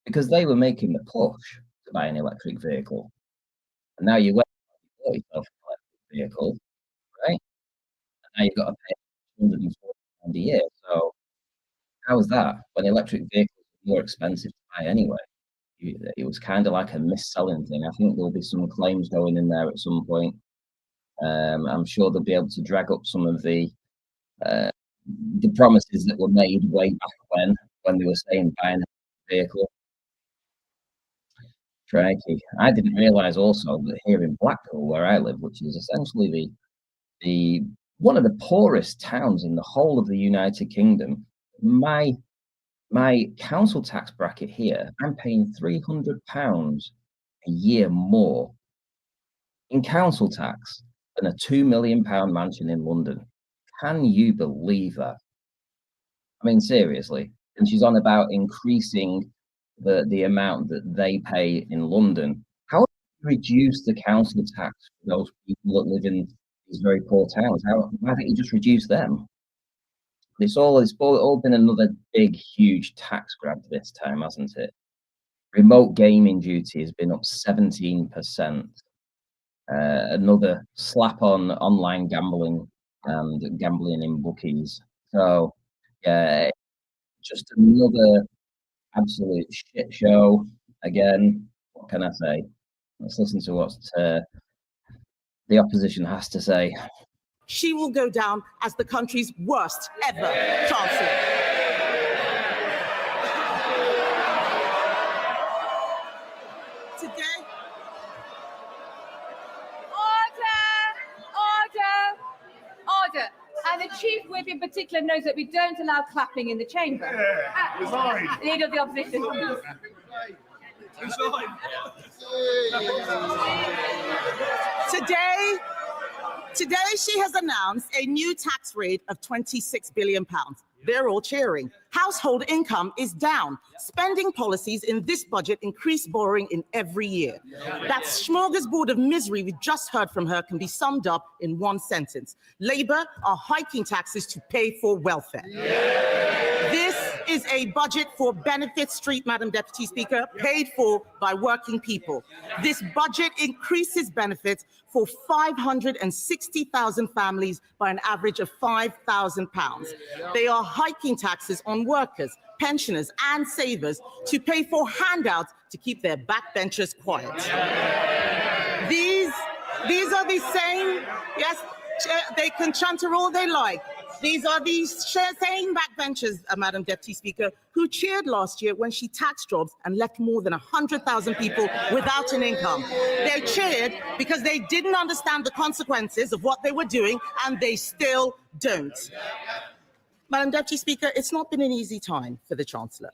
[SPEAKER 1] Because they were making the push to buy an electric vehicle. And now you bought yourself an electric vehicle, right? And now you've got to pay £240 a year. So how is that when electric vehicles are more expensive to buy anyway? It was kind of like a mis-selling thing. I think there'll be some claims going in there at some point. I'm sure they'll be able to drag up some of the promises that were made way back when they were saying buying a vehicle. Crikey. I didn't realise also that here in Blackpool, where I live, which is essentially the one of the poorest towns in the whole of the United Kingdom, my council tax bracket here, I'm paying £300 a year more in council tax than a £2 million mansion in London. Can you believe that? I mean, seriously. And she's on about increasing the amount that they pay in London. How do you reduce the council tax for those people that live in these very poor towns? Why don't you just reduce them? It's all been another big, huge tax grab this time, hasn't it? Remote gaming duty has been up 17%. Another slap on online gambling and gambling in bookies. So, yeah, just another absolute shit show. Again, what can I say? Let's listen to what the opposition has to say.
[SPEAKER 5] She will go down as the country's worst ever chancellor. Today,
[SPEAKER 15] Order. And the Chief Whip in particular knows that we don't allow clapping in the chamber. Leader of the opposition.
[SPEAKER 5] Today she has announced a new tax rate of £26 billion. They're all cheering. Household income is down. Spending policies in this budget increase borrowing in every year. That smorgasbord of misery we just heard from her can be summed up in one sentence. Labour are hiking taxes to pay for welfare. This is a budget for benefit street, Madam Deputy Speaker, paid for by working people. This budget increases benefits for 560,000 families by an average of £5,000. They are hiking taxes on workers, pensioners and savers to pay for handouts to keep their backbenchers quiet. These are the same, yes, they can chanter all they like. These are the same backbenchers, Madam Deputy Speaker, who cheered last year when she taxed jobs and left more than 100,000 people without an income. They cheered because they didn't understand the consequences of what they were doing, and they still don't. Madam Deputy Speaker, it's not been an easy time for the Chancellor.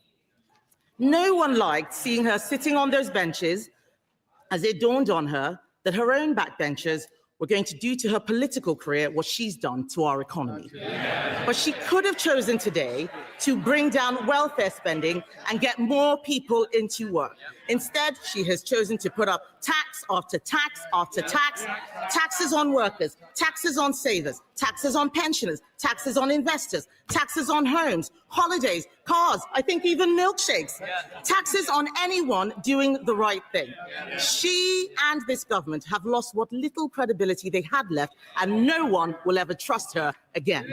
[SPEAKER 5] No one liked seeing her sitting on those benches as it dawned on her that her own backbenchers were going to do to her political career what she's done to our economy. But she could have chosen today to bring down welfare spending and get more people into work. Instead, she has chosen to put up tax after tax after tax, taxes on workers, taxes on savers, taxes on pensioners, taxes on investors, taxes on homes, holidays, cars, I think even milkshakes, taxes on anyone doing the right thing. She and this government have lost what little credibility they had left, and no one will ever trust her again.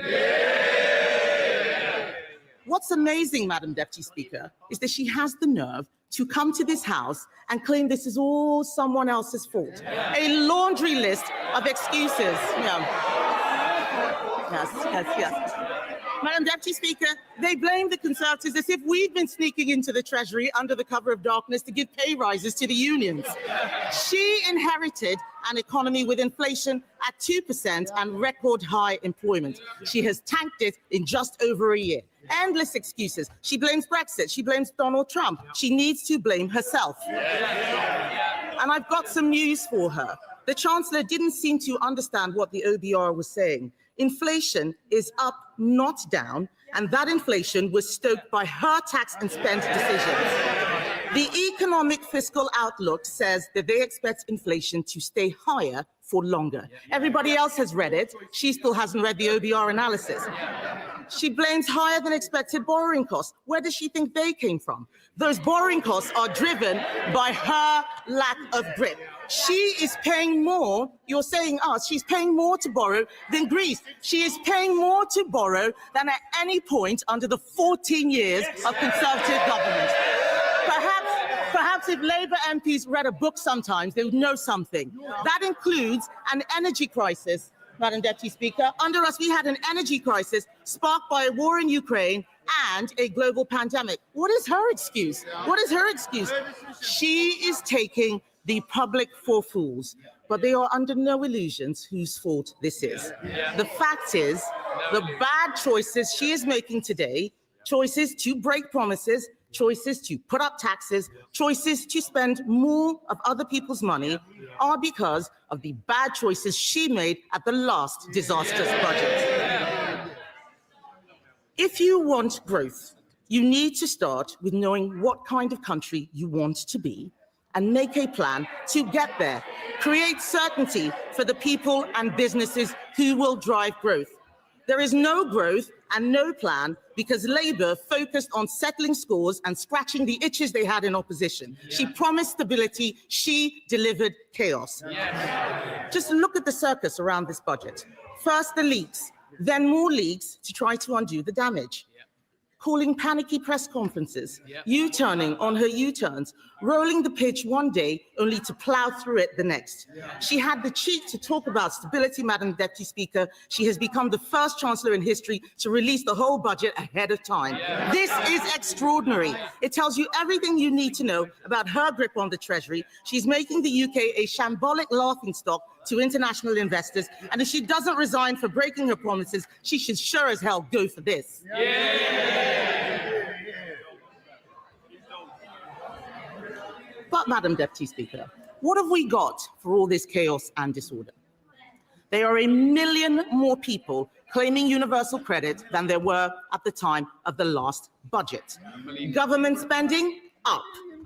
[SPEAKER 5] What's amazing, Madam Deputy Speaker, is that she has the nerve to come to this House and claim this is all someone else's fault. A laundry list of excuses. Yeah. Yes. Madam Deputy Speaker, they blame the Conservatives as if we've been sneaking into the Treasury under the cover of darkness to give pay rises to the unions. She inherited an economy with inflation at 2% and record high employment. She has tanked it in just over a year. Endless excuses. She blames Brexit. She blames Donald Trump. She needs to blame herself. And I've got some news for her. The Chancellor didn't seem to understand what the OBR was saying. Inflation is up, not down, and that inflation was stoked by her tax and spend decisions. The economic fiscal outlook says that they expect inflation to stay higher for longer. Everybody else has read it. She still hasn't read the OBR analysis. She blames higher than expected borrowing costs. Where does she think they came from? Those borrowing costs are driven by her lack of grip. She is paying more, you're saying us, she's paying more to borrow than Greece. She is paying more to borrow than at any point under the 14 years of Conservative government. Perhaps if Labour MPs read a book sometimes, they would know something. That includes an energy crisis, Madam Deputy Speaker. Under us, we had an energy crisis sparked by a war in Ukraine and a global pandemic. What is her excuse? What is her excuse? She is taking the public for fools, but they are under no illusions whose fault this is. The fact is, the bad choices she is making today, choices to break promises, choices to put up taxes, choices to spend more of other people's money, are because of the bad choices she made at the last disastrous budget. If you want growth, you need to start with knowing what kind of country you want to be and make a plan to get there. Create certainty for the people and businesses who will drive growth. There is no growth and no plan because Labour focused on settling scores and scratching the itches they had in opposition. She promised stability, she delivered chaos. Just look at the circus around this budget. First the leaks, then more leaks to try to undo the damage. Calling panicky press conferences, U-turning on her U-turns, rolling the pitch one day only to plow through it the next. She had the cheek to talk about stability, Madam Deputy Speaker. She has become the first Chancellor in history to release the whole budget ahead of time. This is extraordinary. It tells you everything you need to know about her grip on the Treasury. She's making the UK a shambolic laughingstock to international investors, and if she doesn't resign for breaking her promises, she should sure as hell go for this. But, Madam Deputy Speaker, what have we got for all this chaos and disorder? There are 1 million more people claiming universal credit than there were at the time of the last budget. Government spending, up.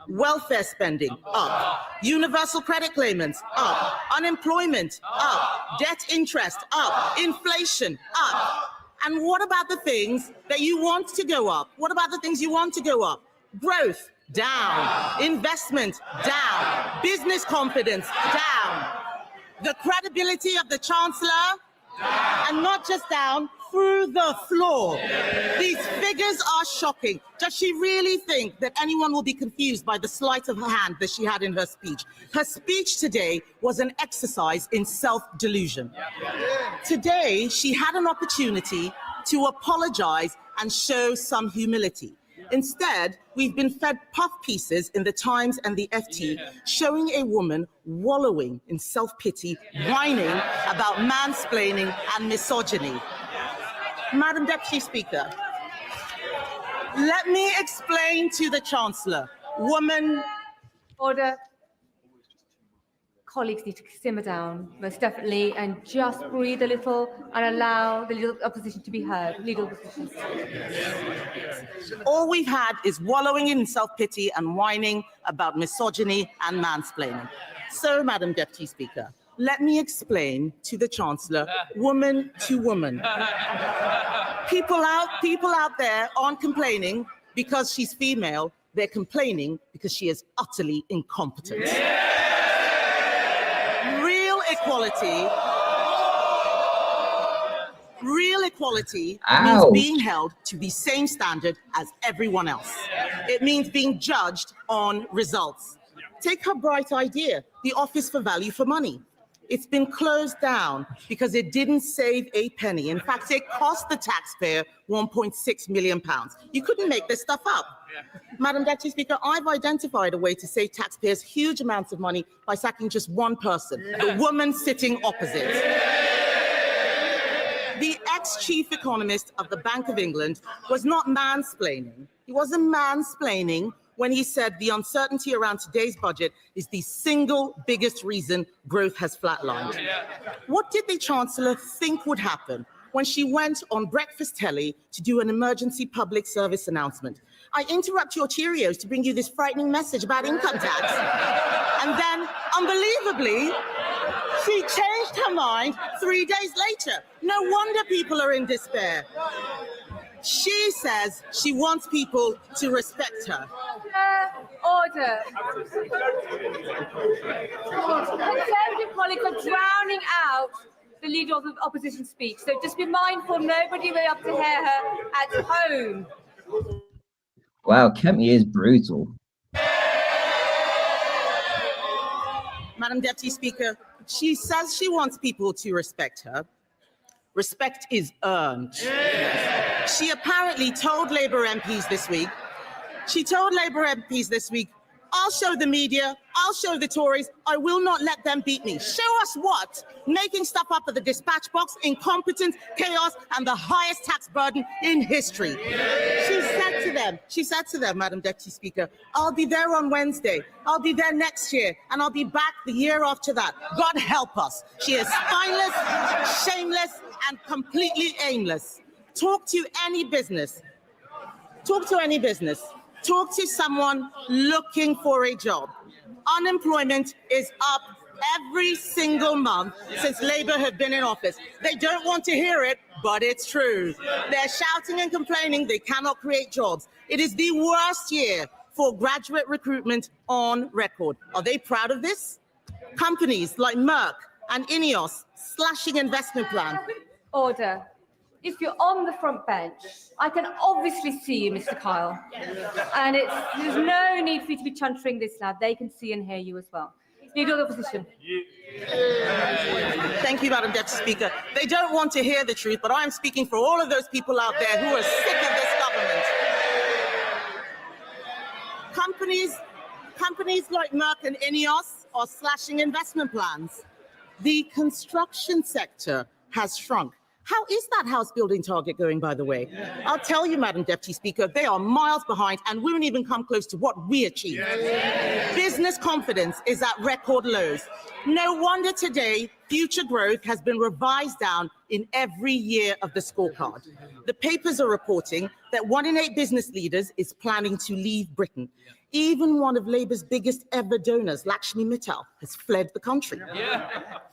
[SPEAKER 5] Welfare spending, up. Universal credit claimants, up. Unemployment, up. Debt interest, up. Inflation, up. And what about the things that you want to go up? What about the things you want to go up? Growth, down. Investment, down. Business confidence, down. The credibility of the Chancellor, and not just down, through the floor. These figures are shocking. Does she really think that anyone will be confused by the sleight of her hand that she had in her speech? Her speech today was an exercise in self-delusion. Today, she had an opportunity to apologize and show some humility. Instead, we've been fed puff pieces in the Times and the FT showing a woman wallowing in self-pity, whining about mansplaining and misogyny. Madam Deputy Speaker, let me explain to the Chancellor, woman...
[SPEAKER 15] Order. Colleagues need to simmer down, most definitely, and just breathe a little and allow the legal opposition to be heard. Legal opposition.
[SPEAKER 5] All we've had is wallowing in self-pity and whining about misogyny and mansplaining. So, Madam Deputy Speaker, let me explain to the Chancellor, woman to woman. People out there aren't complaining because she's female. They're complaining because she is utterly incompetent. Real equality means being held to the same standard as everyone else. It means being judged on results. Take her bright idea, the Office for Value for Money. It's been closed down because it didn't save a penny. In fact, it cost the taxpayer £1.6 million. You couldn't make this stuff up. Madam Deputy Speaker, I've identified a way to save taxpayers huge amounts of money by sacking just one person, the woman sitting opposite. The ex-chief economist of the Bank of England was not mansplaining. He wasn't mansplaining when he said the uncertainty around today's budget is the single biggest reason growth has flatlined. What did the Chancellor think would happen when she went on breakfast telly to do an emergency public service announcement? I interrupt your Cheerios to bring you this frightening message about income tax. And then, unbelievably, she changed her mind 3 days later. No wonder people are in despair. She says she wants people to respect her.
[SPEAKER 15] Order. Conservative colleagues are drowning out the leader of the opposition speech. So just be mindful, nobody will be able to hear her at home.
[SPEAKER 1] Wow, Kempy is brutal.
[SPEAKER 5] Madam Deputy Speaker, she says she wants people to respect her. Respect is earned. She apparently told Labour MPs this week, I'll show the media, I'll show the Tories, I will not let them beat me. Show us what? Making stuff up at the dispatch box, incompetence, chaos, and the highest tax burden in history. She said to them, Madam Deputy Speaker, I'll be there on Wednesday, I'll be there next year, and I'll be back the year after that. God help us. She is spineless, shameless, and completely aimless. Talk to any business. Talk to someone looking for a job. Unemployment is up every single month since Labour have been in office. They don't want to hear it, but it's true. They're shouting and complaining they cannot create jobs. It is the worst year for graduate recruitment on record. Are they proud of this? Companies like Merck and Ineos slashing investment plans.
[SPEAKER 15] Order. If you're on the front bench, I can obviously see you, Mr. Kyle. And there's no need for you to be chuntering this now. They can see and hear you as well. Leader of the opposition.
[SPEAKER 5] Thank you, Madam Deputy Speaker. They don't want to hear the truth, but I'm speaking for all of those people out there who are sick of this government. Companies like Merck and Ineos are slashing investment plans. The construction sector has shrunk. How is that house building target going, by the way? I'll tell you, Madam Deputy Speaker, they are miles behind and won't even come close to what we achieved. Business confidence is at record lows. No wonder today future growth has been revised down in every year of the scorecard. The papers are reporting that 1 in 8 business leaders is planning to leave Britain. Even one of Labour's biggest ever donors, Lakshmi Mittal, has fled the country.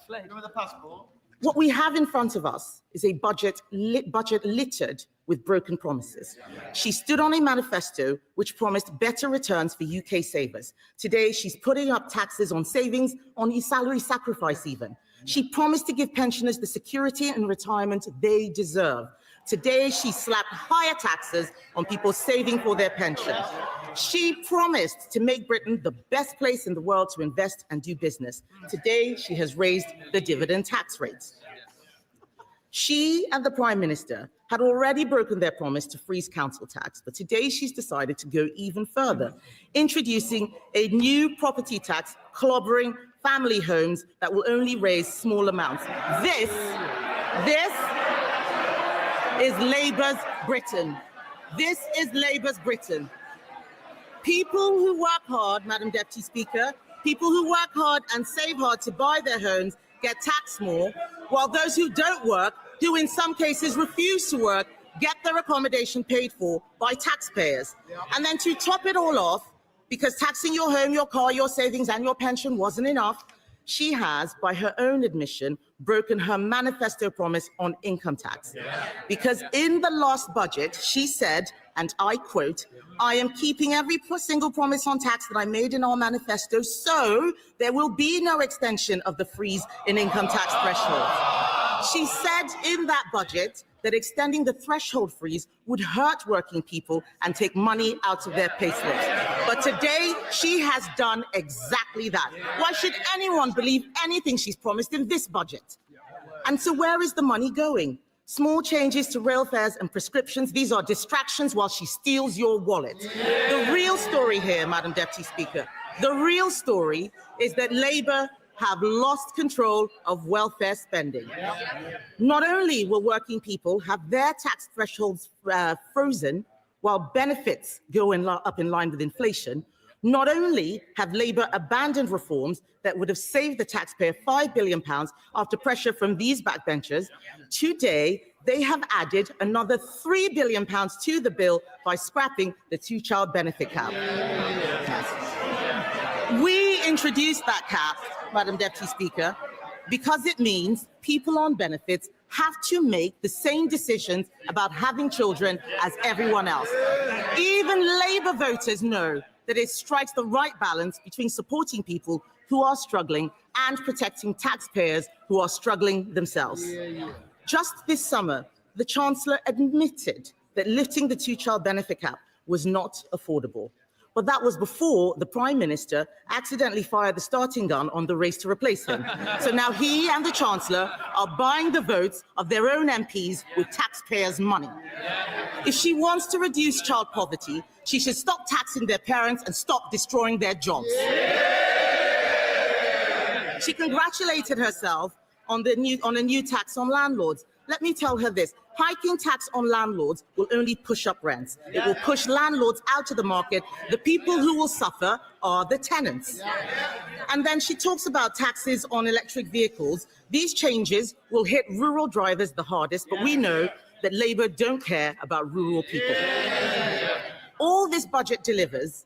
[SPEAKER 6] Fled. With a passport.
[SPEAKER 5] What we have in front of us is a budget littered with broken promises. She stood on a manifesto which promised better returns for UK savers. Today, she's putting up taxes on savings, on salary sacrifice even. She promised to give pensioners the security and retirement they deserve. Today, she slapped higher taxes on people saving for their pensions. She promised to make Britain the best place in the world to invest and do business. Today, she has raised the dividend tax rates. She and the Prime Minister had already broken their promise to freeze council tax, but today she's decided to go even further, introducing a new property tax clobbering family homes that will only raise small amounts. This is Labour's Britain. This is Labour's Britain. People who work hard, Madam Deputy Speaker, people who work hard and save hard to buy their homes get taxed more, while those who don't work, who in some cases refuse to work, get their accommodation paid for by taxpayers. And then to top it all off, because taxing your home, your car, your savings and your pension wasn't enough, she has, by her own admission, broken her manifesto promise on income tax. Because in the last budget, she said, and I quote, I am keeping every single promise on tax that I made in our manifesto, so there will be no extension of the freeze in income tax thresholds. She said in that budget that extending the threshold freeze would hurt working people and take money out of their payslips. But today, she has done exactly that. Why should anyone believe anything she's promised in this budget? And so where is the money going? Small changes to rail fares and prescriptions, these are distractions while she steals your wallet. The real story here, Madam Deputy Speaker, the real story is that Labour have lost control of welfare spending. Not only will working people have their tax thresholds frozen while benefits go up in line with inflation, not only have Labour abandoned reforms that would have saved the taxpayer £5 billion after pressure from these backbenchers, today they have added another £3 billion to the bill by scrapping the two-child benefit cap. We introduced that cap, Madam Deputy Speaker, because it means people on benefits have to make the same decisions about having children as everyone else. Even Labour voters know that it strikes the right balance between supporting people who are struggling and protecting taxpayers who are struggling themselves. Just this summer, the Chancellor admitted that lifting the two-child benefit cap was not affordable. But that was before the Prime Minister accidentally fired the starting gun on the race to replace him. So now he and the Chancellor are buying the votes of their own MPs with taxpayers' money. If she wants to reduce child poverty, she should stop taxing their parents and stop destroying their jobs. She congratulated herself on a new tax on landlords. Let me tell her this. Hiking tax on landlords will only push up rents. It will push landlords out of the market. The people who will suffer are the tenants. And then she talks about taxes on electric vehicles. These changes will hit rural drivers the hardest, but we know that Labour don't care about rural people. All this budget delivers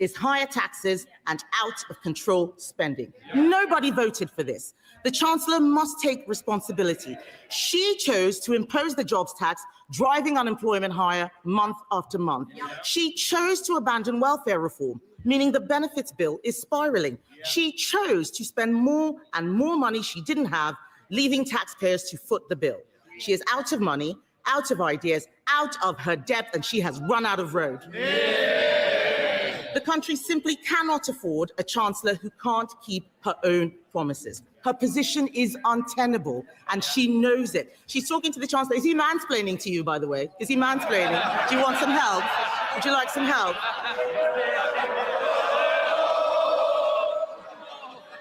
[SPEAKER 5] is higher taxes and out-of-control spending. Nobody voted for this. The Chancellor must take responsibility. She chose to impose the jobs tax, driving unemployment higher month after month. She chose to abandon welfare reform, meaning the benefits bill is spiraling. She chose to spend more and more money she didn't have, leaving taxpayers to foot the bill. She is out of money, out of ideas, out of her depth, and she has run out of road. The country simply cannot afford a Chancellor who can't keep her own promises. Her position is untenable, and she knows it. She's talking to the Chancellor. Is he mansplaining to you, by the way? Is he mansplaining? Do you want some help? Would you like some help?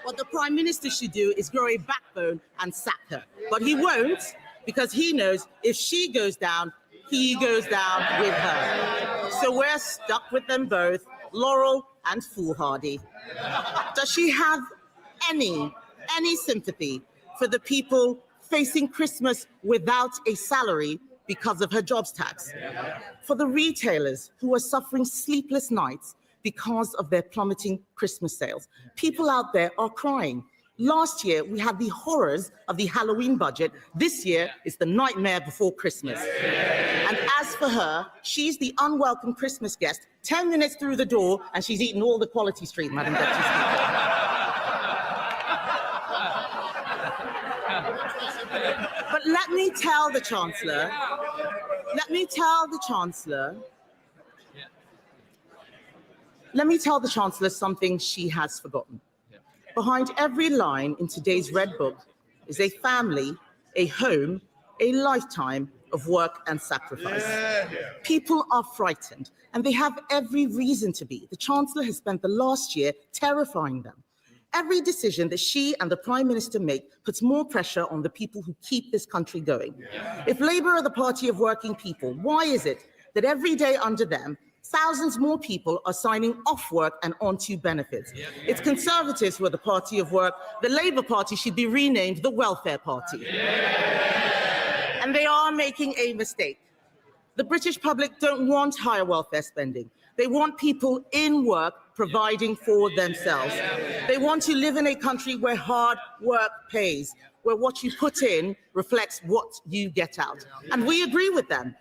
[SPEAKER 5] What the Prime Minister should do is grow a backbone and sack her. But he won't, because he knows if she goes down, he goes down with her. So we're stuck with them both, Laurel and foolhardy. Does she have any sympathy for the people facing Christmas without a salary because of her jobs tax? For the retailers who are suffering sleepless nights because of their plummeting Christmas sales? People out there are crying. Last year, we had the horrors of the Halloween budget. This year, it's the nightmare before Christmas. And as for her, she's the unwelcome Christmas guest, 10 minutes through the door, and she's eaten all the Quality Street, Madam Deputy Speaker. But let me tell the Chancellor, something she has forgotten. Behind every line in today's Red Book is a family, a home, a lifetime of work and sacrifice. People are frightened, and they have every reason to be. The Chancellor has spent the last year terrifying them. Every decision that she and the Prime Minister make puts more pressure on the people who keep this country going. If Labour are the party of working people, why is it that every day under them, thousands more people are signing off work and onto benefits? It's Conservatives who are the party of work. The Labour Party should be renamed the Welfare Party. And they are making a mistake. The British public don't want higher welfare spending. They want people in work providing for themselves. They want to live in a country where hard work pays, where what you put in reflects what you get out. And we agree with them.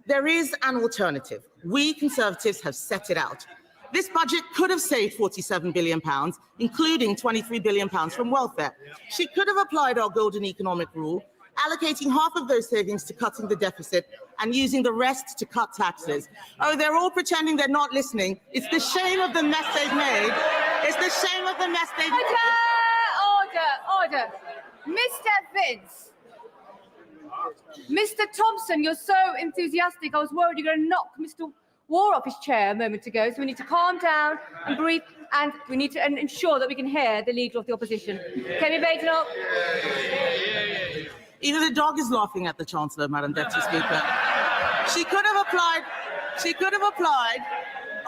[SPEAKER 5] There is an alternative. We Conservatives have set it out. This budget could have saved £47 billion, including £23 billion from welfare. She could have applied our golden economic rule allocating half of those savings to cutting the deficit and using the rest to cut taxes. Oh, they're all pretending they're not listening. It's the shame of the mess they've made. It's the shame of the mess they've made.
[SPEAKER 15] Order. Mr. Vince. Mr. Thompson, you're so enthusiastic. I was worried you're going to knock Mr. War off his chair a moment ago. So we need to calm down and breathe, and we need to ensure that we can hear the Leader of the Opposition. Kemi Badenoch.
[SPEAKER 5] Even the dog is laughing at the Chancellor, Madam Deputy Speaker. She could have applied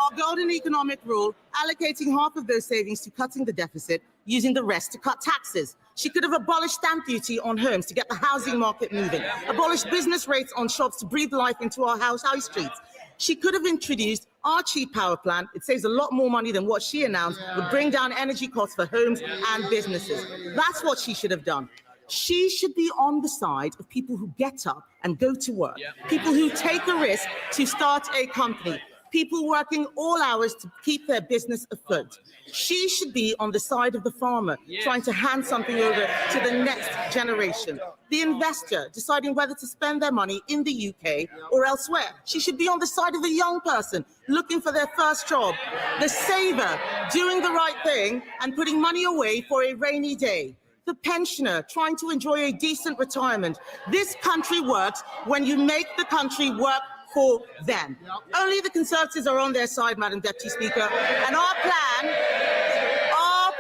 [SPEAKER 5] our golden economic rule, allocating half of those savings to cutting the deficit, using the rest to cut taxes. She could have abolished stamp duty on homes to get the housing market moving, abolished business rates on shops to breathe life into our high streets. She could have introduced our cheap power plan. It saves a lot more money than what she announced, would bring down energy costs for homes and businesses. That's what she should have done. She should be on the side of people who get up and go to work, people who take a risk to start a company, people working all hours to keep their business afloat. She should be on the side of the farmer, trying to hand something over to the next generation. The investor, deciding whether to spend their money in the UK or elsewhere. She should be on the side of the young person, looking for their first job. The saver, doing the right thing and putting money away for a rainy day. The pensioner, trying to enjoy a decent retirement. This country works when you make the country work for them. Only the Conservatives are on their side, Madam Deputy Speaker, and our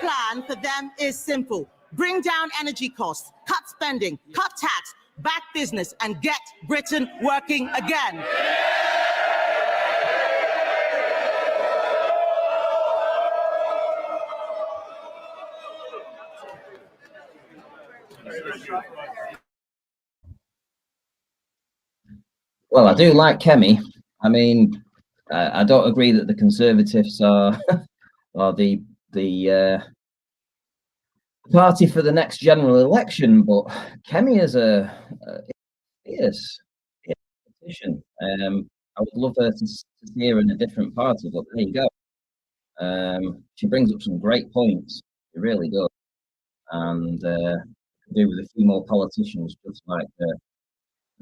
[SPEAKER 5] plan for them is simple. Bring down energy costs, cut spending, cut tax, back business, and get Britain working again.
[SPEAKER 1] Well, I do like Kemi. I mean, I don't agree that the Conservatives are the party for the next general election, but Kemi is a politician. I would love her to see her in a different party, but there you go. She brings up some great points. She really does, and could do with a few more politicians just like her.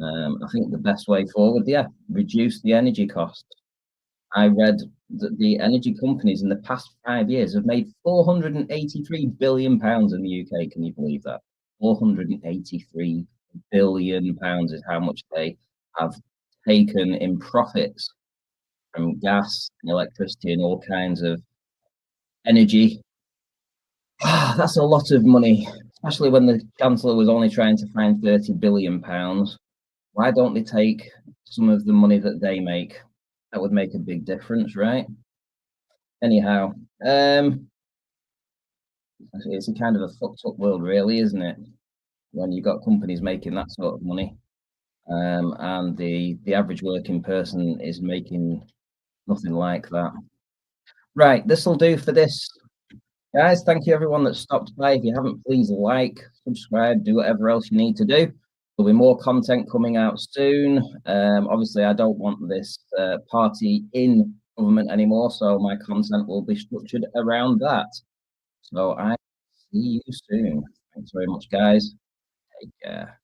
[SPEAKER 1] I think the best way forward, reduce the energy costs. I read that the energy companies in the past 5 years have made £483 billion in the UK. Can you believe that? £483 billion is how much they have taken in profits from gas and electricity and all kinds of energy. That's a lot of money, especially when the Chancellor was only trying to find £30 billion. Why don't they take some of the money that they make? That would make a big difference, right? Anyhow, it's a kind of a fucked up world, really, isn't it? When you've got companies making that sort of money, and the average working person is making nothing like that. Right, this will do for this. Guys, thank you everyone that stopped by. If you haven't, please like, subscribe, do whatever else you need to do. There'll be more content coming out soon. Obviously, I don't want this party in government anymore, so my content will be structured around that. So I see you soon. Thanks very much, guys. Take care.